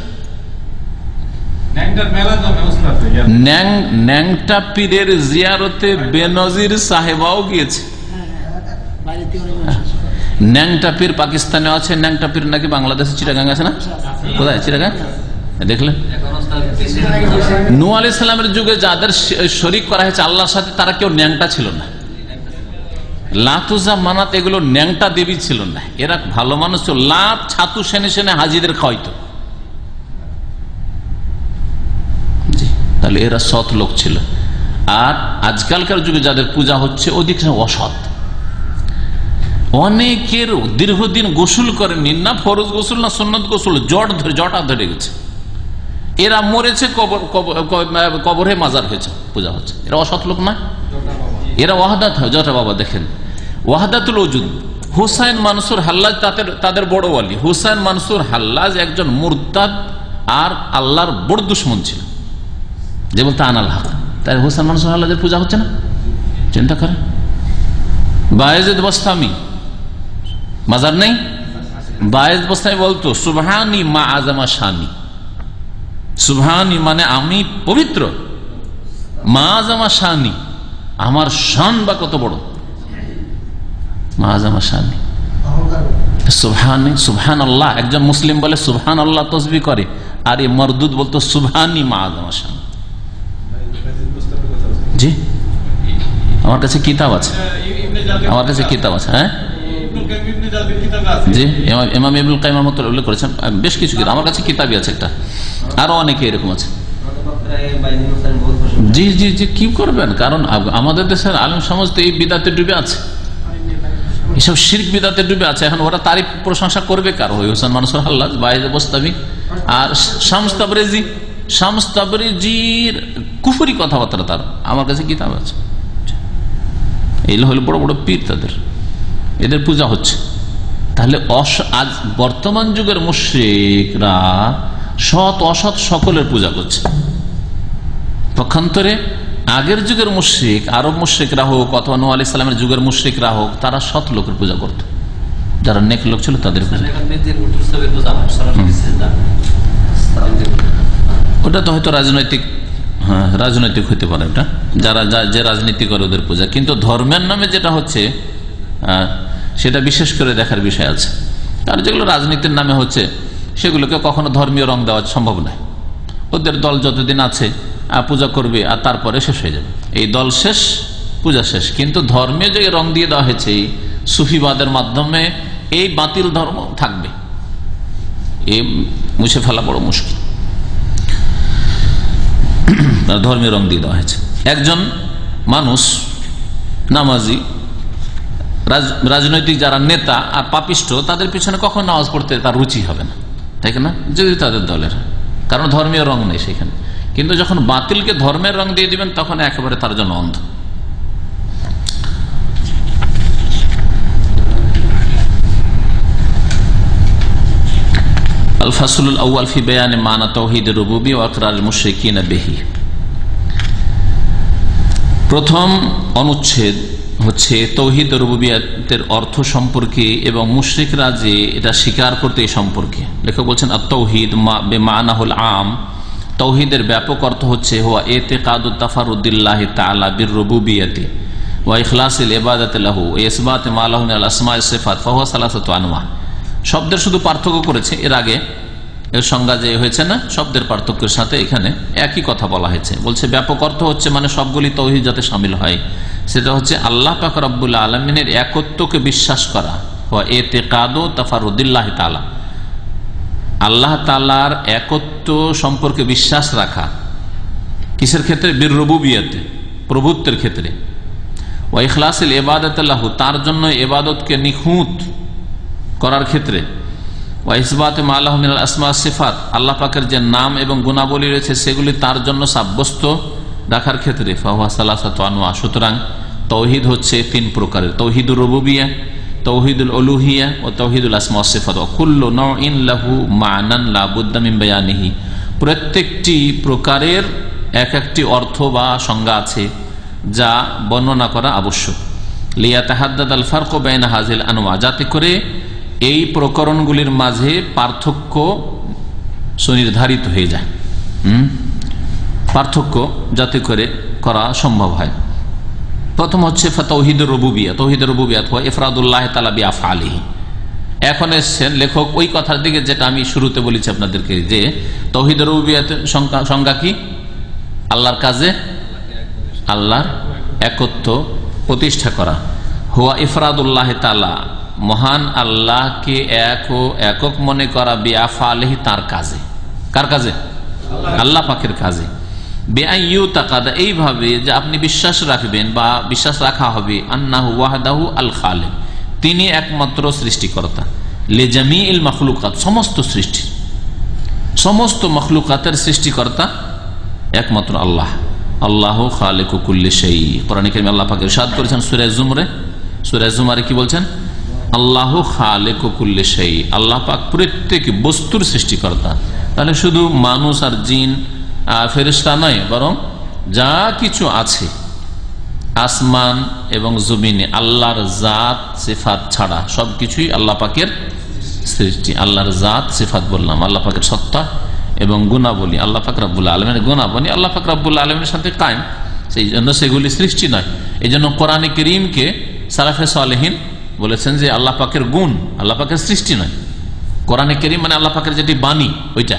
ন্যাংটা পীরের জিয়ারতে বেনজির সাহেবাও গিয়েছে। ন্যাংটা পীর পাকিস্তানে আছে, ন্যাংটা পীর নাকি বাংলাদেশে চিটাগাং আছে না? কোথায় চিটাগাং? দেখলেন, নূহ আলাইহিস সালামের যুগে যাদের শরীক করা হয়েছে আল্লাহর সাথে, তারা কেউ ন্যাংটা ছিল না। লাত, উজ্জা, মানাত এগুলো ন্যাংটা দেবী ছিল না, এরা ভালো মানুষ ছিল। লাত ছাতু সেনে সেনে হাজিদের খাওয়াইতো। তাহলে এরা সৎ লোক ছিল। আর আজকালকার যুগে যাদের পূজা হচ্ছে অধিকাংশ অসৎ। অনেকের দীর্ঘদিন গোসল করেনি, না ফরজ গোসল না সুন্নত গোসল, জটা ধরে গেছে, এরা মরেছে, কবরে মাজার হয়েছে, পূজা হচ্ছে। এরা অসৎ লোক না, এরা ওয়াহদাত হয়। জটা বাবা দেখেন, ওয়াহদাতুল ওজুদ। হুসাইন মানসুর হাল্লাজ তাদের বড় ওয়ালি। হুসাইন মানসুর হাল্লাজ একজন মুরতাদ আর আল্লাহর বড় দুশমন ছিল, যে বলতে আনাল হক। তাই হুসাইন মানসুর হাল্লাজের পূজা হচ্ছে না? চিন্তা করেন। বায়েজিদ বস্তামি মাজার নেই? বায়েজিদ বস্তামি বলতো সুবহানি মা আজামা শানি। সুবহানি মানে আমি পবিত্র, মা আজামা শানি আমার শান বা কত বড়, মা আজামা শানি। সুবহানি, সুবহান আল্লাহ। একজন মুসলিম বলে সুবহান আল্লাহ তসবিহ করে, আর এই মরদুদ বলতো সুবহানি মা আজামা শানি। জি, আমার কাছে কিতাব আছে, আমার কাছে কিতাব আছে। হ্যাঁ জি, ইমাম ইবনুল কাইয়িম রাহমাতুল্লাহ উল্লেখ করেছেন বেশ কিছু কিতাব, আমার কাছে কিতাবই আছে একটা, আরো অনেকে এরকম আছে। জি জি জি, কি করবেন? কারণ আমাদের দেশের আলেম সমাজ তো এই বিদাতে ডুবে আছে, এসব শিরক বিদাতে ডুবে আছে। এখন ওরা তারিফ প্রশংসা করবে কার? ওই হোসেন মানসুর হাল্লাজ, বাইরে বস্তাবি আর শামস তাবরেজির কুফরি কথাবার্তা। তার আমার কাছে কিতাব আছে, এই হলো বড় বড় পীর, তাদের এদের পূজা হচ্ছে। তাহলে আজ বর্তমান যুগের মুশরিকরা সৎ অসৎ সকলের পূজা করছে। পক্ষান্তরে আগের যুগের মুশরিক, আরব মুশরিকরা হোক অথবা নূহ আলাইহিস সালামের যুগের মুশরিকরা হোক, তারা সৎ লোকের পূজা করত, যারা নেক লোক ছিল তাদের পূজা। ওটা তো হয়তো রাজনৈতিক, হ্যাঁ রাজনৈতিক হইতে পারে, ওটা যারা যে রাজনীতি করে ওদের পূজা। কিন্তু ধর্মের নামে যেটা হচ্ছে সেটা বিশেষ করে দেখার বিষয় আছে। আর যেগুলো রাজনীতির নামে হচ্ছে সেগুলোকে কখনো ধর্মীয় রং দেওয়া সম্ভব নয়। ওদের দল যতদিন আছে পূজা করবে আর তারপরে শেষ হয়ে যাবে, এই দল শেষ, পূজা শেষ। কিন্তু ধর্মীয় যে রং দিয়ে দেওয়া হয়েছে সুফিবাদের মাধ্যমে, এই বাতিল ধর্ম থাকবে, এই মুছে ফেলা বড় মুশকিল। ধর্মীয় রং দিয়ে দেওয়া হয়েছে। একজন মানুষ নামাজি, রাজনৈতিক যারা নেতা আর পাপিষ্ট, তাদের পিছনে কখন নামাজ পড়তে তার রুচি হবে না, তাই না? যদি তাদের দলের, কারণ ধর্মীয় রং নেই সেখানে। কিন্তু যখন বাতিলকে ধর্মের রং দিয়ে দিবেন তখন একেবারে তার জন্য অন্ধ। আল ফাসলুল আউয়াল ফি বায়ানি মানা তাওহীদের রুবুবিয়্যাহ ওয়া ইকরারিল মুশরিকিনা বিহি। প্রথম অনুচ্ছেদ হচ্ছে তাওহীদ রুবুবিয়্যাতের অর্থ সম্পর্কে এবং মুশরিকরা যে এটা স্বীকার করতে এই সম্পর্কে। লেখক বলছেন আত-তাওহীদ বিমানাহুল আম, তাওহীদের ব্যাপক অর্থ হচ্ছে হুয়া ইতিকাদুত তাফারুদিল্লাহি তাআলা বিররুবুবিয়্যাতি ওয়া ইখলাসিল ইবাদাতি লাহু ওয়া ইসবাতি মা লাহু মিনাল আসমা'i ওয়াস সিফাত ফাহুয়া সালাসাতু আনওয়া। শব্দের শুধু পার্থক্য করেছে, এর আগে এর সংজ্ঞা যে হয়েছে না, শব্দের পার্থক্যের সাথে এখানে একই কথা বলা হয়েছে। বলছে ব্যাপক অর্থ হচ্ছে মানে সবগুলি তাওহীদ যাতে শামিল হয়, সেটা হচ্ছে আল্লাহ পাক রব্বুল আলামিনের একত্বকে বিশ্বাস করা, ওয়া ইতিকাদু তাফারুদিল্লাহি তাআলা, আল্লাহ তাআলার একত্ব সম্পর্কে বিশ্বাস রাখা। কিসের ক্ষেত্রে? বিররুবুবিয়্যাতে, প্রভুত্বের ক্ষেত্রে। ওয়া ইখলাসিল ইবাদাতি লাহু, তার জন্য ইবাদতকে নিখুঁত করার ক্ষেত্রে। ওয়া ইসবাতে মা লাহু মিনাল আসমা ওয়াস সিফাত, আল্লাহ পাকের যে নাম এবং গুণাবলী রয়েছে সেগুলি তার জন্য সাব্যস্ত রাখার ক্ষেত্রে। ফাহুয়া সালাসাতু আনওয়া, সুতরাং তাওহীদ হচ্ছে তিন প্রকারের: তাওহীদুর রুবুবিয়্যাহ, তাওহীদুল উলুহিয়্যাহ ও তাওহীদুল আসমা ওয়াস সিফাত। ওয়া কুল্লু নাওইন লাহু মা'নান লা বুদ্দা মিন বায়ানিহি, প্রত্যেকটি প্রকারের এক একটি অর্থ বা সংজ্ঞা আছে যা বর্ণনা করা আবশ্যক। লিয়াতাহাদ্দাদাল ফারকু বাইনা হাযিল আনওয়া, যাতে করে এই প্রকরণগুলির মাঝে পার্থক্য সুনির্ধারিত হয়ে যায়, পার্থক্য যাতে করে করা সম্ভব হয়। প্রথম হচ্ছে তাওহীদুর রুবুবিয়্যাহ, তাওহীদুর রুবুবিয়্যাহ ওয়া ইফরাদুল্লাহ তাআলা বিআফআলিহি। এখন এসেছেন লেখক ওই কথার দিকে যেটা আমি শুরুতে বলেছি আপনাদেরকে, যে তাওহীদুর রুবুবিয়্যাতের সংজ্ঞা কি? আল্লাহর কাজে আল্লাহর একত্ব প্রতিষ্ঠা করা। হুয়া ইফরাদুল্লাহ তাআলা, মহান আল্লাহকে একক মনে করা, বিআফআলিহি, তার কাজে। কার কাজে? আল্লাহ পাকের কাজে। বেআইয়ুতাকাদা, এইভাবে যে আপনি বিশ্বাস রাখবেন বা বিশ্বাস রাখা হবে, আন্নাহু ওয়াহদাহু আল খালিক, তিনি একমাত্র সৃষ্টিকর্তা, লিজামিইল মাখলুকাত, সমস্ত সৃষ্টি, সমস্ত মাখলুকাতের সৃষ্টিকর্তা একমাত্র আল্লাহ। আল্লাহু খালিকু কুল্লি শাই। কোরআনে কারিমে আল্লাহ পাক ইরশাদ করেছেন সূরা জুমারে কি বলছেন? আল্লাহু খালিকু কুল্লি শাই, আল্লাহ পাক প্রত্যেক বস্তুর সৃষ্টিকর্তা। তাহলে শুধু মানুষ আর জিন ফেরেশতা নয়, বরং যা কিছু আছে আসমান এবং জমিনে আল্লাহর জাত সিফাত ছাড়া সবকিছুই আল্লাহ পাকের সৃষ্টি। আল্লাহর জাত সিফাত বললাম, আল্লাহ পাকের সত্তা এবং গুণাবলী, আল্লাহ পাক রব্বুল আলামিনের গুণাবলী আল্লাহ পাক রব্বুল আলামিনের সাথে কায়েম, সেই জন্য সেগুলি সৃষ্টি নয়। এই জন্য কোরআনে কারীমকে সালাফে সালেহিন বলেছেন যে আল্লাহ পাকের গুণ, আল্লাহ পাকের সৃষ্টি নয়। কোরআনে কারীম মানে আল্লাহ পাকের যেটি বাণী ওইটা।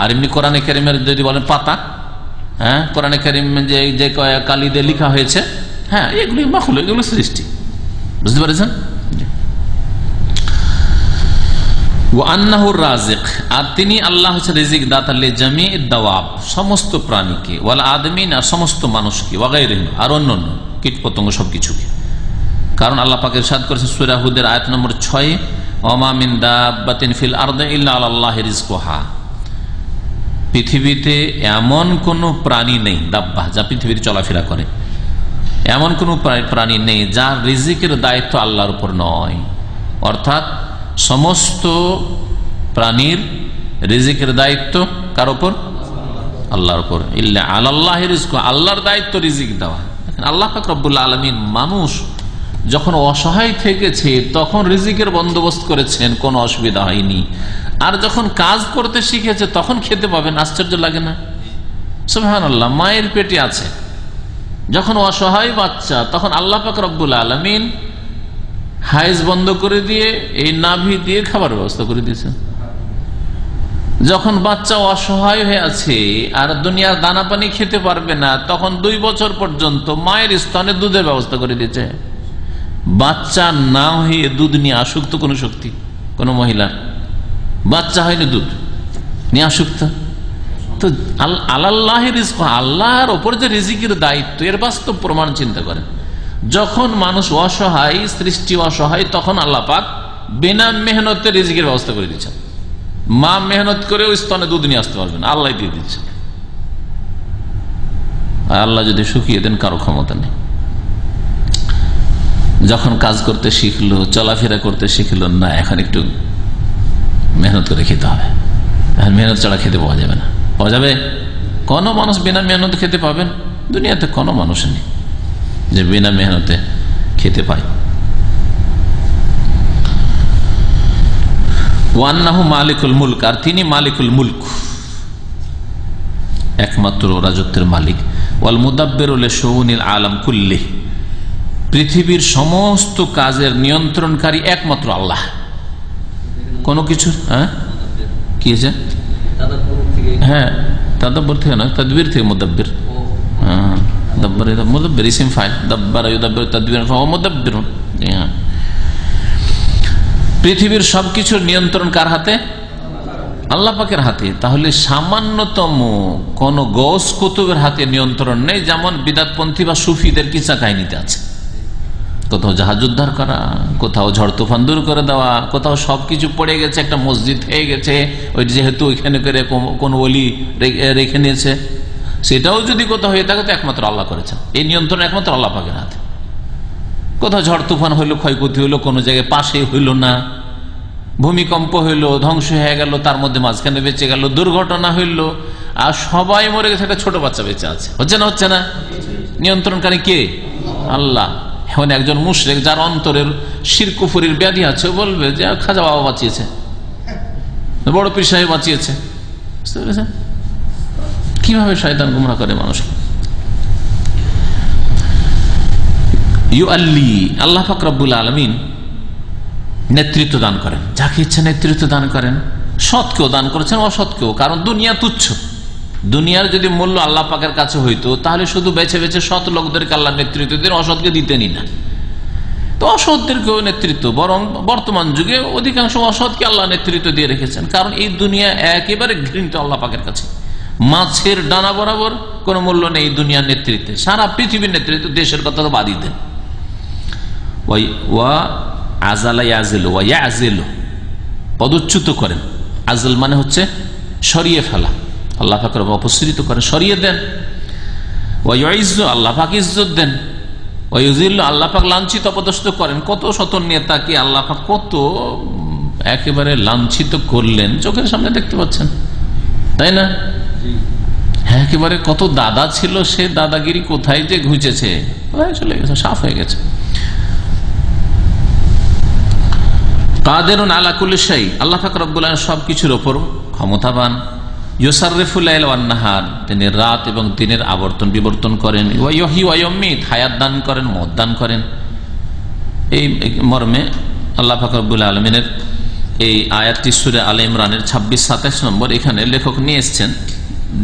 আর এমনি কোরআনে কারীমের যদি বলেন পাতা, হ্যাঁ, কোরআনে কারীম যে কালি দিয়ে লেখা হয়েছে, হ্যাঁ, এগুলি মাখলুক, এগুলো সৃষ্টি। বুঝতে পেরেছেন? ওয়া আন্নাহুর রাজিক, আর তিনি আল্লাহ হচ্ছে রিজিক দাতা লিজামি'দ দাওয়াব, সমস্ত প্রাণীকে, ওয়াল আদমিন, আর সমস্ত মানুষকে, ওয়া গায়রিহিম, আর অন্যান্য কীটপতঙ্গ সবকিছুকে। কারণ আল্লাহ পাক ইরশাদ করেছেন সূরা হুদের আয়াত নম্বর 6, ওয়া মিন দাব্বাতিন ফিল আরদি ইল্লা আলাল্লাহি রিজকুহা, পৃথিবীতে এমন কোন প্রাণী নেই, দাব্বা যা পৃথিবীতে চলাফেরা করে, এমন কোন প্রাণী নেই যার রিজিকের দায়িত্ব আল্লাহর উপর নয়। অর্থাৎ সমস্ত প্রাণীর রিজিকের দায়িত্ব কার উপর? আল্লাহর উপর। ইল্লা আলাল্লাহি রিজকুহা, আল্লাহর দায়িত্ব রিজিক দেওয়া। আল্লাহ পাক রব্বুল আলামিন মানুষ যখন অসহায় থেকেছে তখন রিজিকের বন্দোবস্ত করেছেন, কোনো অসুবিধা হয়নি। আর যখন কাজ করতে শিখেছে তখন খেতে পাবেন। আশ্চর্য লাগে না? সুবহানাল্লাহ। মায়ের পেটে আছে যখন অসহায় বাচ্চা, তখন আল্লাহ পাক রব্বুল আলামিন হাইজ বন্ধ করে দিয়ে এই নাভি দিয়ে খাবার ব্যবস্থা করে দিয়েছে। যখন বাচ্চা অসহায় হয়ে আছে আর দুনিয়ার দানা পানি খেতে পারবে না, তখন 2 বছর পর্যন্ত মায়ের স্তনে দুধের ব্যবস্থা করে দিয়েছে। বাচ্চা না হয়ে দুধ নিয়ে আসক্ত কোন শক্তি, কোন মহিলা বাচ্চা হয়নি দুধ নিয়ে আসক্ত? তো আল্লাহ রিজক, আল্লাহর ওপর যে রিজিকের দায়িত্ব, এর বাস্তব প্রমাণ চিন্তা করেন। যখন মানুষ অসহায়, সৃষ্টি অসহায়, তখন আল্লাহ পাক বিনা মেহনতে রিজিকের ব্যবস্থা করে দিচ্ছেন। মা মেহনত করেও স্তনে দুধ নিয়ে আসতে পারবেন, আল্লাহ দিয়ে দিচ্ছে। আল্লাহ যদি শুকিয়ে দেন, কারো ক্ষমতা নেই। যখন কাজ করতে শিখলো, চলাফেরা করতে শিখলো, না এখন একটু মেহনত করে খেতে হবে, এখন মেহনত ছাড়া খেতে পাওয়া যাবে না। পাওয়া যাবে? কোনো মানুষ বিনা মেহনত খেতে পাবেন? দুনিয়াতে কোনো মানুষ নেই যে বিনা মেহনতে খেতে পায়। ওয়ান্নাহু মালিকুল মুলক, আর তিনি মালিকুল মুলক, একমাত্র রাজত্বের মালিক। ওয়াল মুদাব্বিরু লিশুউনিল আলাম কুল্লিহি, পৃথিবীর সমস্ত কাজের নিয়ন্ত্রণকারী একমাত্র আল্লাহ। কোনো কিছু কি আছে? হ্যাঁ, তাদাব্বুর থেকে নয়, তাদবির থেকে মুদাব্বির। হ্যাঁ, মুদাব্বির ইসিম ফাইল, দাব্বারা ইউদাব্বিরু তাদবিরান ফাহুয়া মুদাব্বিরুন। হ্যাঁ, পৃথিবীর সবকিছুর নিয়ন্ত্রণ কার হাতে? আল্লাহ পাকের হাতে। তাহলে সামান্যতম কোন গৌস কুতুবের হাতে নিয়ন্ত্রণ নেই, যেমন বিদাতপন্থী বা সুফিদের কিসা কাহিনীতে আছে। কোথাও জাহাজ উদ্ধার করা, কোথাও ঝড় তুফান দূর করে দেওয়া, কোথাও সবকিছু পড়ে গেছে, একটা মসজিদ হয়ে গেছে, ওই যেহেতু ওইখানে করে কোন ওলি রেখে নিয়েছে, সেটাও যদি কোথাও হয়ে থাকে তো একমাত্র আল্লাহ করেছেন। এই নিয়ন্ত্রণ একমাত্র আল্লাহ পাকের হাতে। কোথাও ঝড় তুফান হইলো, ক্ষয়ক্ষতি হইলো, কোনো জায়গায় পাশে হইল না, ভূমিকম্প হইলো, ধ্বংস হয়ে গেল, তার মধ্যে মাঝখানে বেঁচে গেল, দুর্ঘটনা হইল, আর সবাই মরে গেছে, একটা ছোট বাচ্চা বেঁচে আছে। হচ্ছে না? হচ্ছে না? নিয়ন্ত্রণকারী কে? আল্লাহ। এখন একজন মুশরিক যার অন্তরের শিরক কুফরির ব্যাধি আছে, বলবে যে খাজা বাবা বাঁচিয়েছে, বড় পীর সাহেব বাঁচিয়েছে। বুঝতে পেরেছেন কিভাবে শয়তান গুমরাহ করে মানুষকে? আল্লাহ পাক রব্বুল আলামিন নেতৃত্ব দান করেন, যাকে ইচ্ছা নেতৃত্ব দান করেন। সৎকেও দান করেছেন, অসৎকেও। কারণ দুনিয়া তুচ্ছ। দুনিয়ার যদি মূল্য আল্লাহ পাকের কাছে হইতো, তাহলে শুধু বেছে বেছে সৎ লোকদেরকে আল্লাহ নেতৃত্ব দেন, অসৎকে দিতেনই না। তো অসৎদেরকেও নেতৃত্ব, বরং বর্তমান যুগে অধিকাংশ অসৎকে আল্লাহ নেতৃত্ব দিয়ে রেখেছেন। কারণ এই দুনিয়া একেবারে ঘৃণিত আল্লাহ পাকের কাছে। মাছের ডানা বরাবর কোন মূল্য নেই দুনিয়ার নেতৃত্বে। সারা পৃথিবীর নেতৃত্ব, দেশের কথা তো বাদই দেন। পদচ্যুত করেন। আজল মানে হচ্ছে সরিয়ে ফেলা। আল্লাহ পাক অপসৃত করেন, সরিয়ে দেন। আল্লাহ পাক ইজ্জত দেন। আল্লাহ পাক লাঞ্ছিত অপদস্থ করেন। কত শত নেতাকে আল্লাহ পাক কত একেবারে লাঞ্ছিত করলেন, চোখের সামনে দেখতে পাচ্ছেন, তাই না? একেবারে কত দাদা ছিল, সে দাদাগিরি কোথায় যে ঘুচেছে, চলে গেছে, সাফ হয়ে গেছে। কাদেরুন আলা কুল্লি শাই, আল্লাহ পাক রব্বুল আলামিন সবকিছুর উপর ক্ষমতাবান। ইউসাররিফুল লাইল ওয়ান নাহার, তিনি রাত এবং দিনের আবর্তন বিবর্তন করেন। ওয়া ইহয়ি ওয়া ইউমীত, হায়াত দান করেন, মওত দান করেন। এই মর্মে আল্লাহ পাক রব্বুল আলামিনের এই আয়াতটি সূরা আলে ইমরানের 26-27 নম্বর, এখানে লেখক নিয়ে এসেছেন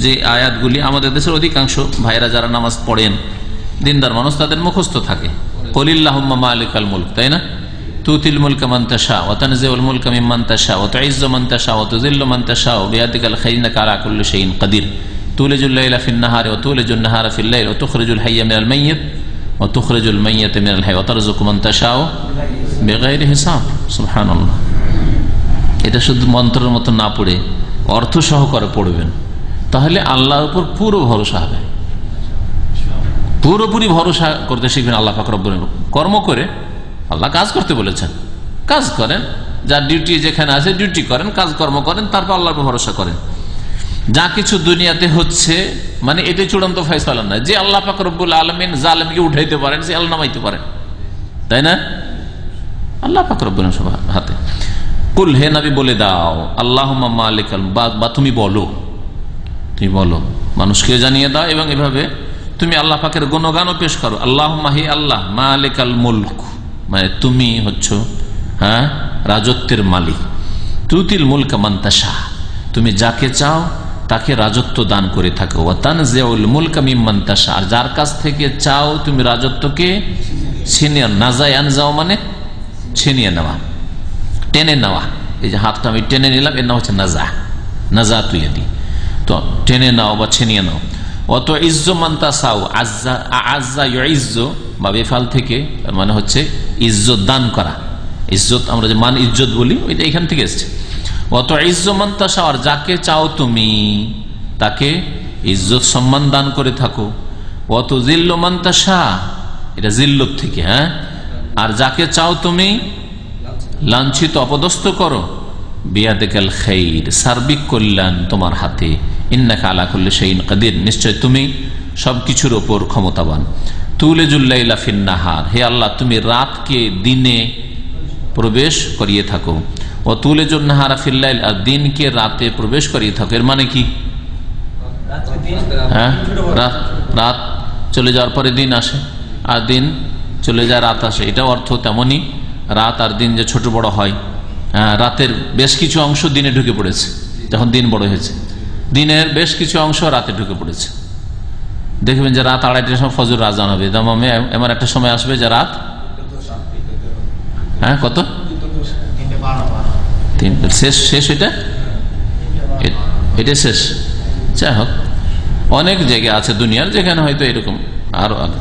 যে আয়াতগুলি আমাদের দেশের অধিকাংশ ভাইরা যারা নামাজ পড়েন, দিনদার মানুষ, তাদের মুখস্থ থাকে। কুলিল্লাহুম্মা মালিকাল মুলক, তাই না? তুতিল মুলকা মান তাশা ওয়া তানজিউল মুলকা মিম্মান তাশা ওয়া তুইজ্জু মান তাশা ওয়া তুযিল্লু মান তাশা বিয়াদিকাল খায়র ইন্নাকা আলা কুল্লি শাইইন কাদির তুলিজুল লাইলা ফিন নাহারি ওয়া তুলিজুন নাহারা ফিল লাইল ওয়া তুখরিজুল হাইয়্যা মিনাল মাইয়্যিত ওয়া তুখরিজুল মাইয়্যিতা মিনাল হাইয়্য ওয়া তারযুকু মান তাশা বিগাইরি হিসাব। সুবহানাল্লাহ। এটা শুধু মন্ত্রের মতো না পড়ে অর্থ সহকারে পড়বেন, তাহলে আল্লাহর উপর পুরো ভরসা হবে, পুরোপুরি ভরসা করতে শিখবেন আল্লাহ পাক রব্বুল আলামিন। কর্ম করে আল্লাহ কাজ করতে বলেছেন, কাজ করেন, যার ডিউটি যেখানে আছে ডিউটি করেন, কাজকর্ম করেন, তারপর আল্লাহর উপর ভরসা করেন। যা কিছু দুনিয়াতে হচ্ছে মানে এটাই চূড়ান্ত ফয়সালা না যে আল্লাহ পাক রব্বুল আলামিন জালেমকে উঠাইতে পারেন, সে আল্লাহ নামাইতে পারেন, তাই না? আল্লাহ পাক রব্বুল আলামিন সব হাতে। কুল, হে নবী বলে দাও, আল্লাহুম্মা মালিকাল, বা তুমি বলো, তুমি বলো, মানুষকে জানিয়ে দাও এবং এভাবে তুমি আল্লাহ পাকের গুণগানও পেশ করো। আল্লাহুম্মা, হে আল্লাহ, মালিকাল মুলক, মানে তুমি হচ্ছ রাজত্বের মালিক। তুতিল মুলকা মান তাশা, তুমি যাকে চাও তাকে রাজত্ব দান করে থাকো। ওয়া তানজিউল মুলকা মিম্মান তাশা, আর যার কাছ থেকে চাও তুমি রাজত্বকে ছিনিয়ে নাজায় আনজাও, মানে ছিনিয়ে নেওয়া, টেনে নেওয়া। এই যে হাতটা আমি টেনে নিলাম, এর নাম হচ্ছে নাজা, নাজা তুই দি, তো টেনে নাও বা ছিনিয়ে নাও। অত ইজ্জু মান তাশাও, আজ্জা আজ্জা ইজ্জু বা বেফাল থেকে মানে হচ্ছে ইজ্জত দান করা। ইজ্জত আমরা যে মান ইজ্জত বলি, ওইটা এখান থেকে এসছে। অত ইজ্জু মান তাশাও, আর যাকে চাও তুমি তাকে ইজ্জত সম্মান দান করে থাকো। অত জিল্লু মান তাশা, এটা জিল্লত থেকে, আর যাকে চাও তুমি লাঞ্ছিত অপদস্থ করো। বিয়াদিকাল খাইর, সার্বিক কল্যাণ তোমার হাতে। ইন্নাকা আলা কুল্লি শাইইন কাদির, নিশ্চয় তুমি সবকিছুর উপর ক্ষমতাবান। তুলিজুল লাইলা ফিন নাহার, হে আল্লাহ তুমি রাতকে দিনে প্রবেশ করিয়ে থাকো। ও তুলিজুন নাহারা ফিল লাইল, আর দিনকে রাতে প্রবেশ করিয়ে থাকো। এর মানে কি? রাত চলে যাওয়ার পরে দিন আসে, আর দিন চলে যায় রাত আসে, এটা অর্থ তেমনি রাত আর দিন যে ছোট বড় হয়, রাতের বেশ কিছু অংশ দিনে ঢুকে পড়েছে যখন দিন বড় হয়েছে, দিনের বেশ কিছু অংশ রাতে ঢুকে পড়েছে। দেখবেন যে রাত 2:30টার সময় ফজর আজান হবে, এমন একটা সময় আসবে যে রাত কত শেষ, এটা শেষ। যাই হোক, অনেক জায়গা আছে দুনিয়ার যেখানে হয়তো এরকম আরো আগে।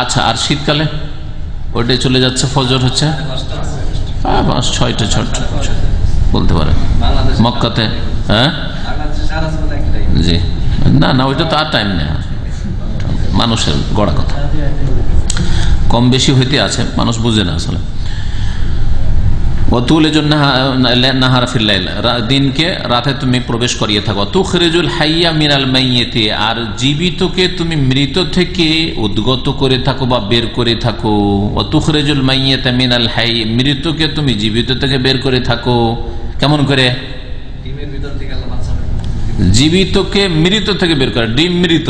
আচ্ছা, আর শীতকালে ওইটাই চলে যাচ্ছে, ফজর হচ্ছে 5-6টা বলতে পারে মক্কাতে। জি, না ওইটা তো আর টাইম নেই, মানুষের গড়া কথা, কম বেশি হইতে আছে, মানুষ বুঝে না আসলে। দিনকে রাতে তুমি প্রবেশ করিয়ে থাকো। তুখরিজুল হাইয়া মিনাল মাইয়িতি, আর জীবিতকে তুমি মৃত থেকে উদ্গত করে থাকো বা বের করে থাকো। ওয়া তুখরিজুল মাইয়িতা মিনাল হাই, মৃতকে তুমি জীবিত থেকে বের করে থাকো। কেমন করে? জীবিতকে মৃত থেকে বের করে, ডিম মৃত,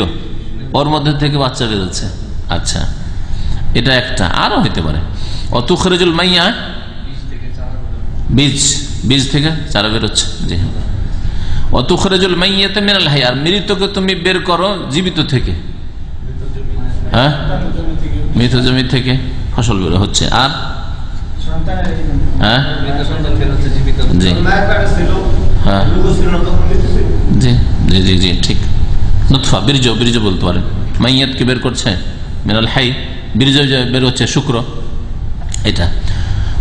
ওর মধ্যে থেকে বাচ্চা বেরোচ্ছে। আচ্ছা, এটা একটা, আরো হইতে পারে। ওয়া তুখরিজুল মাইয়া, বীজ থেকে চারা বেরোচ্ছে। জি, তুখরিজুল মাইয়িতা মিনাল হাই, আর মৃতকে তুমি বের করো জীবিত থেকে, মৃত জমি থেকে ফসল বের হচ্ছে। আর জি জি ঠিক, নুতফা, বীর্য বলতে পারেন। মাইয়াতকে বের করছে মিনাল হাই, বীর্য বের হচ্ছে শুক্র, এটা।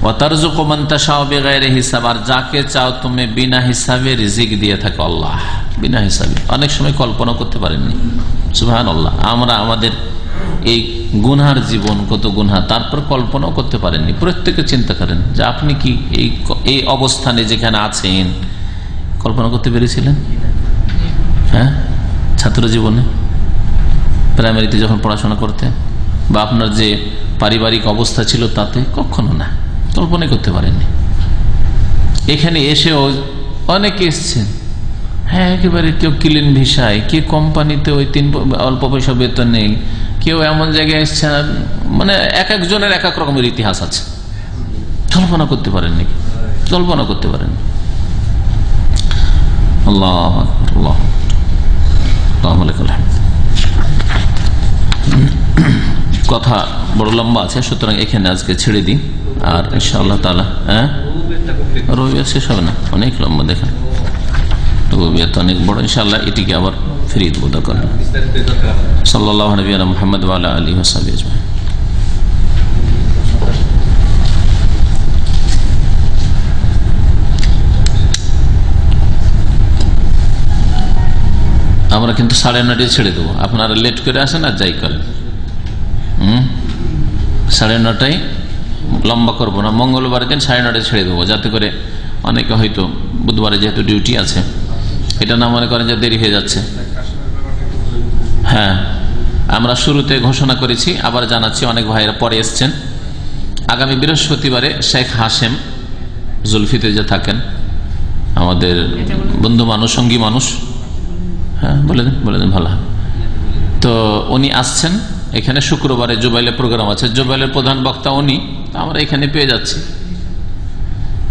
ওয়াতারযুকু মান তাশাউ বিগাইরি হিসাব, আর যাকে চাও তুমি বিনা হিসাবে রিজিক দিয়ে থাকো। আল্লাহ বিনা হিসাবে, অনেক সময় কল্পনা করতে পারেননি। সুবহানাল্লাহ, আমরা আমাদের এই গুনহার জীবন, কত গুনহা, তারপর কল্পনাও করতে পারেননি। প্রত্যেকে চিন্তা করেন যে আপনি কি এই অবস্থানে যেখানে আছেন কল্পনা করতে পেরেছিলেন? ছাত্র জীবনে, প্রাইমারিতে যখন পড়াশোনা করতেন, বা আপনার যে পারিবারিক অবস্থা ছিল তাতে কখনো না, কল্পনাই করতে পারেননি। এখানে এসেও অনেকে এসছেন, একেবারে কেউ ক্লিন ভিসায়, কেউ কোম্পানিতে ওই অল্প পয়সা বেতন নেই, কেউ এমন জায়গায় এসছেন, মানে এক একজনের এক এক রকমের ইতিহাস আছে। কল্পনা করতে পারেননি, কল্পনা করতে পারেন। আল্লাহ আল্লাহ, কথা বড় লম্বা আছে, সুতরাং এখানে আজকে ছেড়ে দিই। আর ইনশাআল্লাহ তাআলা রবিবার শেষ হবে না, অনেক লম্বা দেখেন, রবিবার তো অনেক বড়। ইনশাআল্লাহ এটিকে আবার ফিরিয়ে দেবো দরকার। সাল্লাল্লাহু নবিয়ানা মুহাম্মদ ওয়া আলা আলিহি ওয়া সাহবিহি আজমাইন। আমরা কিন্তু 9:30 ছেড়ে দেবো, আপনারা লেট করে আসেন আর যাই করেন। 9:30 লম্বা করবো না, মঙ্গলবার দিন 9:30 ছেড়ে দেবো, যাতে করে অনেকে হয়তো বুধবারে যেহেতু ডিউটি আছে এটা না মনে করেন যে দেরি হয়ে যাচ্ছে। হ্যাঁ, আমরা শুরুতে ঘোষণা করেছি, আবার জানাচ্ছি, অনেক ভাইয়েরা পরে এসছেন। আগামী বৃহস্পতিবারে শেখ হাশেম জুলফিতে যে থাকেন, আমাদের বন্ধু মানুষ, সঙ্গী মানুষ, হ্যাঁ বলে দেন ভালো। তো উনি আসছেন এখানে, শুক্রবারে জুবাইলের প্রোগ্রাম আছে, জুবাইলের প্রধান বক্তা উনি, আমরা এখানে পেয়ে যাচ্ছি।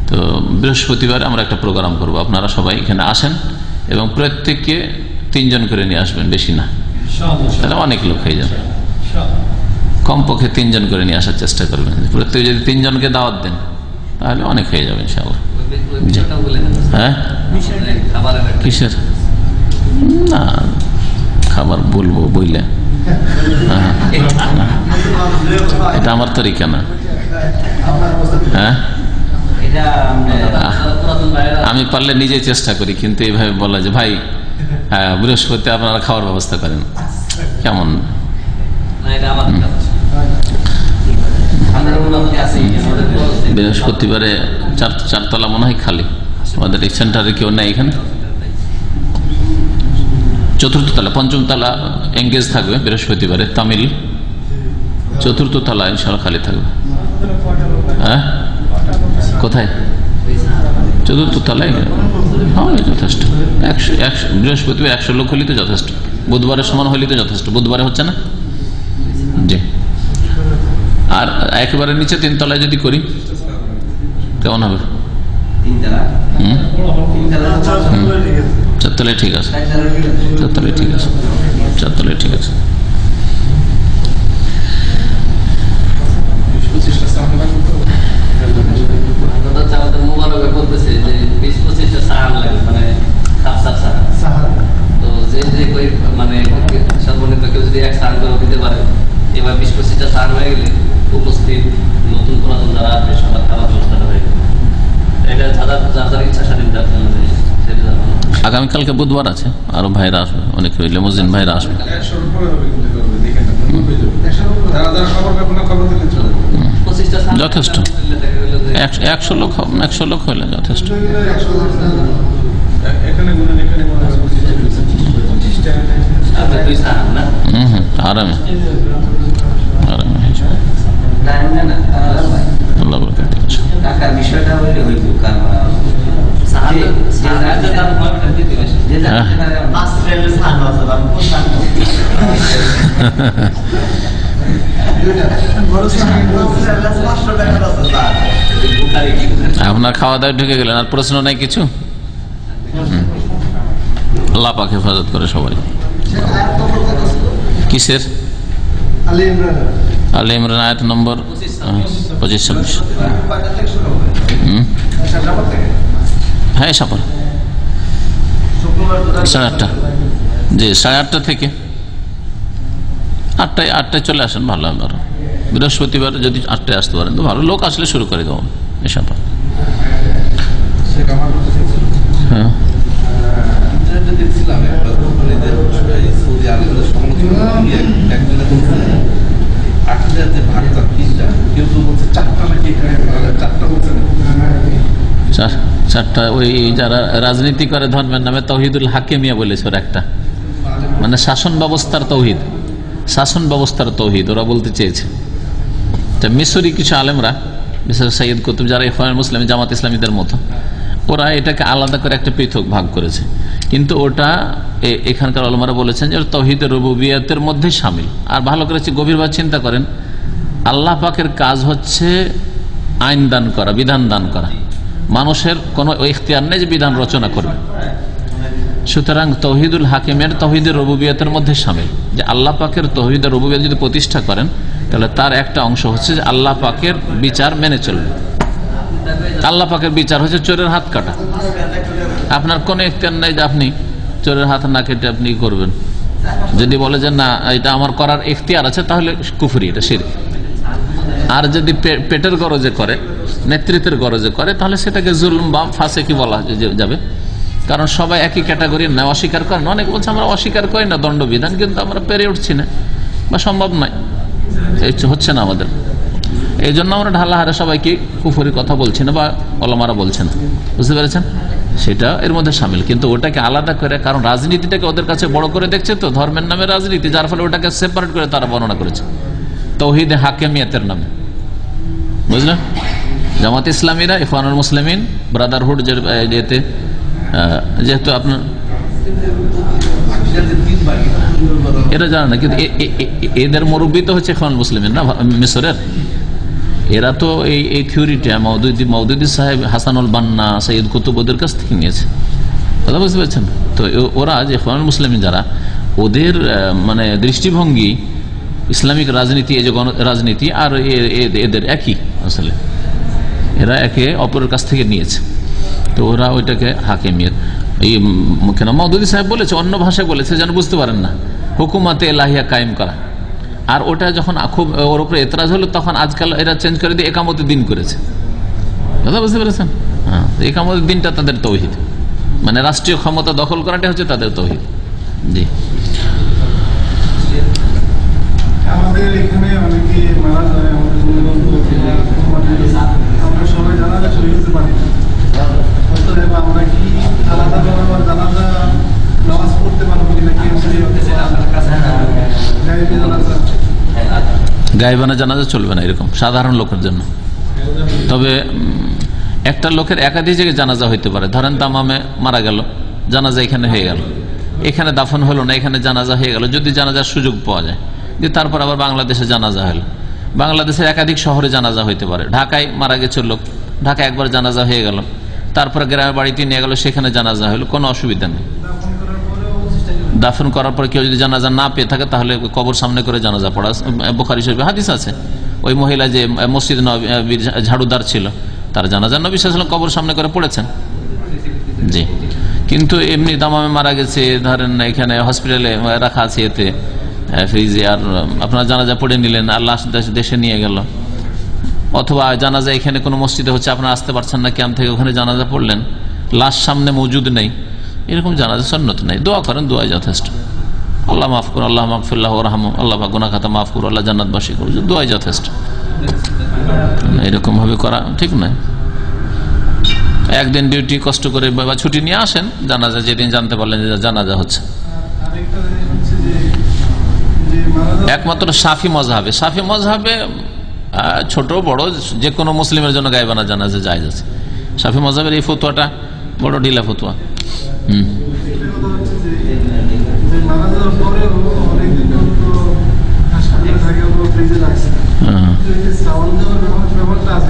তো বৃহস্পতিবার আমরা একটা প্রোগ্রাম করব, আপনারা সবাই এখানে আসেন এবং প্রত্যেককে 3 জন করে নিয়ে আসবেন, বেশি না, তাহলে অনেক লোক হয়ে যাবে। কমপক্ষে 3 জন করে নিয়ে আসার চেষ্টা করবেন। প্রত্যেকে যদি 3 জনকে দাওয়াত দেন তাহলে অনেক হয়ে যাবে ইনশাআল্লাহ। হ্যাঁ, কিসের না খাবার বলবো বইলে, এটা আমার তরিকা না। হ্যাঁ, আমি পারলে নিজেই চেষ্টা করি, কিন্তু এইভাবে বলা যে ভাই বৃহস্পতি আপনারা খাওয়ার ব্যবস্থা করেন, কেমন? বৃহস্পতিবারে 4 তলা মনে হয় খালি, আমাদের এই সেন্টারে কেউ নেই এখানে। 4র্থ তলা, 5ম তলা এঙ্গেজ থাকবে বৃহস্পতিবারে, তামিল 4র্থ তলা ইনশাআল্লাহ খালি থাকবে। হ্যাঁ, কোথায়? 4র্থ তলায়। হ্যাঁ, যথেষ্ট। 100 বৃহস্পতিবার 100 লোক হলে তো যথেষ্ট, বুধবারের সমান হলে তো যথেষ্ট। বুধবারে হচ্ছে না জি। আর একেবারে নিচে 3 তলায় যদি করি কেমন হবে? 4 তলায় ঠিক আছে, 4 তলায় ঠিক আছে, 4 তলায় ঠিক আছে।
সর্বনিম্ন কেউ যদি 1 সার করে দিতে পারে, এবার 20-25টা সার হয়ে গেলে উপস্থিত নতুন পুরাতন যারা আসবে সবার খাবার ব্যবস্থাটা হয়ে গেল। এটা যার ইচ্ছা স্বাধীন।
আগামীকালকে বুধবার আছে, আরো ভাইরা আসবে, অনেক লেমোজিন ভাইরা আসবে। যথেষ্ট, 100 লোক হইলে যথেষ্ট। আরামে বিষয়টা আপনার খাওয়া দাওয়া ঢুকে গেলেন, আর প্রশ্ন নাই কিছু? আল্লাহ পাক হেফাজত করে সবাই। কিসের? আলে ইমরান আয়াত নম্বর 25-26। হ্যাঁ, সাপার 8:30। জি, 8:30 থেকে 8টায় চলে আসেন, ভালো হবে। আরো বৃহস্পতিবার যদি 8টায় আসতে পারেন তো ভালো, লোক আসলে শুরু করে দেবো এসব। হ্যাঁ, চারটা ওই যারা রাজনীতি করে ধর্মের নামে তৌহিদুল হাকিমিয়া বলেছে, ওরা একটা মানে শাসন ব্যবস্থার তৌহিদ, শাসন ব্যবস্থার তৌহিদ ওরা বলতে চেয়েছে। মিশরি কিছু আলেমরা, বিশেষ সৈয়দ কুতুব, যারা ইখওয়ানুল মুসলিমিন জামাত ইসলামীদের মতো, ওরা এটাকে আলাদা করে একটা পৃথক ভাগ করেছে, কিন্তু ওটা এখানকার ওলামারা বলেছেন যে তৌহিদের রুবুবিয়তের মধ্যে শামিল। আর ভালো করে গভীরভাবে চিন্তা করেন, আল্লাহ পাকের কাজ হচ্ছে আইন দান করা, বিধান দান করা, মানুষের কোনো ইখতিয়ার নেই যে বিধান রচনা করবে। সুতরাং তৌহিদুল হাকিমের তৌহিদের রুবুবিয়তের মধ্যে শামিল, যে আল্লাহ পাকের তৌহিদের রুবুবিয়ত যদি প্রতিষ্ঠা করেন তাহলে তার একটা অংশ হচ্ছে যে আল্লাহ পাকের বিচার মেনে চলবে। আল্লাহ পাকের বিচার হচ্ছে চোরের হাত কাটা। আপনার কোনো ইখতিয়ার নাই যে আপনি চোরের হাত না কেটে আপনি করবেন। যদি বলে যে না এটা আমার করার ইখতিয়ার আছে, তাহলে কুফরি, এটা শিরক। আর যদি পেটের গরজে করে, নেতৃত্বের গরজে করে, তাহলে সেটাকে জুলুম বা ফাসিকি বলা যাবে। কারণ সবাই একই ক্যাটাগরির না, অস্বীকার করেন। অনেক বলছে আমরা অস্বীকার করি না দণ্ডবিধান, কিন্তু আমরা পেরে উঠছি না বা সম্ভব নয়, হচ্ছে না আমাদের। এই জন্য আমরা ঢালাহারে সবাইকে কুফরি কথা বলছি না বা ওলামারা বলছে না, বুঝতে পেরেছেন? সেটা এর মধ্যে সামিল, কিন্তু ওটাকে আলাদা করে, কারণ রাজনীতিটাকে ওদের কাছে বড় করে দেখছে তো, ধর্মের নামে রাজনীতি, যার ফলে ওটাকে সেপারেট করে তারা বর্ণনা করেছে তাওহীদে হাকিমিয়াতের নামে, বুঝলেন? জামাত ইসলামীরা, ইখওয়ানুল মুসলিমিন, ব্রাদারহুড, যেহেতু আপনার এরা জানে না, কিন্তু এদের মুরব্বী তো হচ্ছে ইখওয়ানুল মুসলিমিন না মিশরের। এরা তো এই থিওরিটা মওদুদি সাহেব, হাসানুল বান্না, সৈয়দ কুতুব ওদের কাছ থেকে নিয়েছে, কথা বুঝতে পারছেন? তো ওরা যে ইখওয়ানুল মুসলিমিন যারা, ওদের মানে দৃষ্টিভঙ্গি ইসলামিক রাজনীতি, এই যে রাজনীতি আর এদের একই, আসলে এরা একে অপরের কাছ থেকে নিয়েছে। তো ওরা ওইটাকে হাকিমিয়ত, এই কেন মওদুদি সাহেব বলেছে, অন্য ভাষায় বলেছে যেন বুঝতে পারেন না, হুকুমাতে এলাহিয়া কায়েম করা। আর ওটা যখন খুব ওর উপরে এতরাজ হলো, তখন আজকাল এরা চেঞ্জ করে দিয়ে একামতের দিন করেছে, কথা বুঝতে পেরেছেন? হ্যাঁ, একামতের দিনটা তাদের তাওহীদ, মানে রাষ্ট্রীয় ক্ষমতা দখল করাটা হচ্ছে তাদের তাওহীদ। জি,
আমাদের এখানে অনেকে মারা যায়, আমরা সবাই জানাজা শরীর হতে পারি না, অতএব আমরা কি আলাদা জানাজা নামাজ পড়তে পারবো কিনা?
গায়েবানা জানাজা চলবে না এরকম সাধারণ লোকের জন্য। তবে একটা লোকের একাধিক জায়গায় জানাজা হইতে পারে। ধরেন দামামে মারা গেল, জানাজা এখানে হয়ে গেল, এখানে দাফন হলো না, এখানে জানাজা হয়ে গেল, যদি জানাজার সুযোগ পাওয়া যায়, যে তারপর আবার বাংলাদেশে জানাজা হলো। বাংলাদেশের একাধিক শহরে জানাজা হইতে পারে। ঢাকায় মারা গেছে লোক, ঢাকায় একবার জানাজা হয়ে গেল, তারপরে গ্রামের বাড়িতে নিয়ে গেল, সেখানে জানাজা হলো, কোনো অসুবিধা নেই। দাফন করার পরে কেউ যদি জানাজা না পেয়ে থাকে, তাহলে কবর সামনে করে জানাজা পড়া। বুখারী শরীফে হাদিস আছে, ওই মহিলা যে মসজিদ নববীর ঝাড়ুদার ছিল, তার জানাজা নবী সাল্লাল্লাহু আলাইহি ওয়াসাল্লাম কবর সামনে করে পড়েছেন। জি, কিন্তু এমনি দামামে মারা গেছে, ধরেন এখানে হসপিটালে রাখা আছে এতে ফ্রিজে, আর আপনার জানাজা পড়ে নিলেন, আর লাশ দেশে নিয়ে গেল, অথবা জানাজা এখানে কোনো মসজিদে হচ্ছে, আপনারা আসতে পারছেন না ক্যাম্প থেকে, ওখানে জানাজা পড়লেন, লাশ সামনে মজুদ নেই, এরকম জানাজা সুন্নত নেই। দোয়া করেন, দোয়াই যথেষ্ট। আল্লাহ মাফ করুন, আল্লাহ মাগফিরাল্লাহু ওয়ারহামহু, আল্লাহ গুনাহ খাতা মাফ করুন, আল্লাহ জান্নাতবাসী করুন, দোয়াই যথেষ্ট। এরকম ভাবে করা ঠিক নয়। একদিন ডিউটি কষ্ট করে বা ছুটি নিয়ে আসেন, জানাজা যেদিন জানতে পারলেন যে জানাজা হচ্ছে। একমাত্র শাফি মযহাবে, শাফি মযহাবে ছোট বড় যে কোনো মুসলিমের জন্য গায়েবানা জানাজা জায়েজ আছে। শাফি মযহাবের এই ফতোয়াটা বড় ঢিলা ফতোয়া।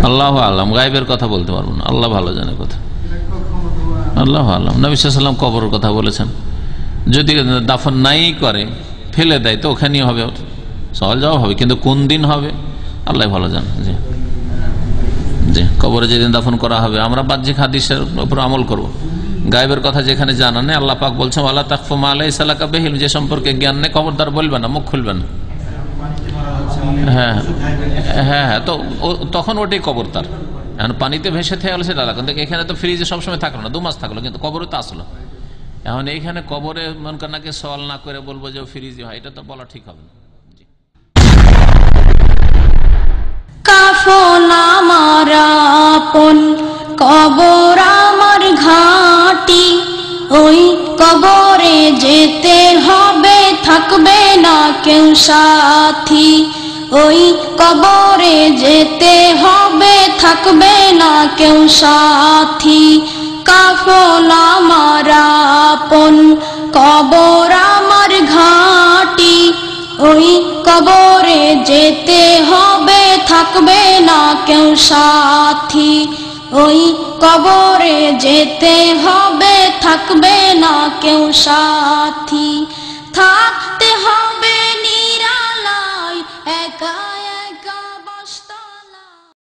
আল্লাহ আলম, গায়েবের কথা বলতে পারবো না, আল্লাহ ভালো জানে কথা, আল্লাহ আলম। নবী সাল্লাল্লাহু আলাইহি ওয়াসাল্লাম কবরের কথা বলেছেন, যদি দাফন নাই করে ফেলে দেয় তো ওখানেই হবে, সওয়াল জবাব হবে, কিন্তু কোন দিন হবে আল্লাহ ভালো জানে। জি জি, কবরে যেদিন দাফন করা হবে, আমরা বাহ্যিক হাদিসের উপর আমল করব। গায়েবের কথা যেখানে জানা নেই, আল্লাহ পাক বলছেন ওয়ালা তাকফু মা লাইসা লাকা বিহি ইলম, যে সম্পর্কে জ্ঞান নেই খবরদার বলবে না, মুখ খুলবে না। হ্যাঁ হ্যাঁ হ্যাঁ, তো তখন ওটাই কবর তার। এখন পানিতে ভেসে থেকে গেলো সেটা আলাদা, কিন্তু এখানে তো ফ্রিজে সবসময় থাকলো না, 2 মাস থাকলো, কিন্তু কবরে তো আসলো। এখন এইখানে কবরে মনকে নাকি সওয়াল না করে বলবো যে ফ্রিজে হয়, এটা তো বলা ঠিক হবে না।
কাফন আমার আপন, কবর আমার ঘাঁটি, ওই কবরে যেতে হবে, থাকবে না কেউ সাথী। ওই কবরে যেতে হবে, থাকবে না কেউ সাথী। কাফন আমার আপন, কবর আমার ঘাঁটি, ওই কবরে যেতে হবে, থাকবে না কেউ সাথী। ওই কবরে যেতে হবে, থাকবে না কেউ সাথী। থাকতে হবে নিরালায় একা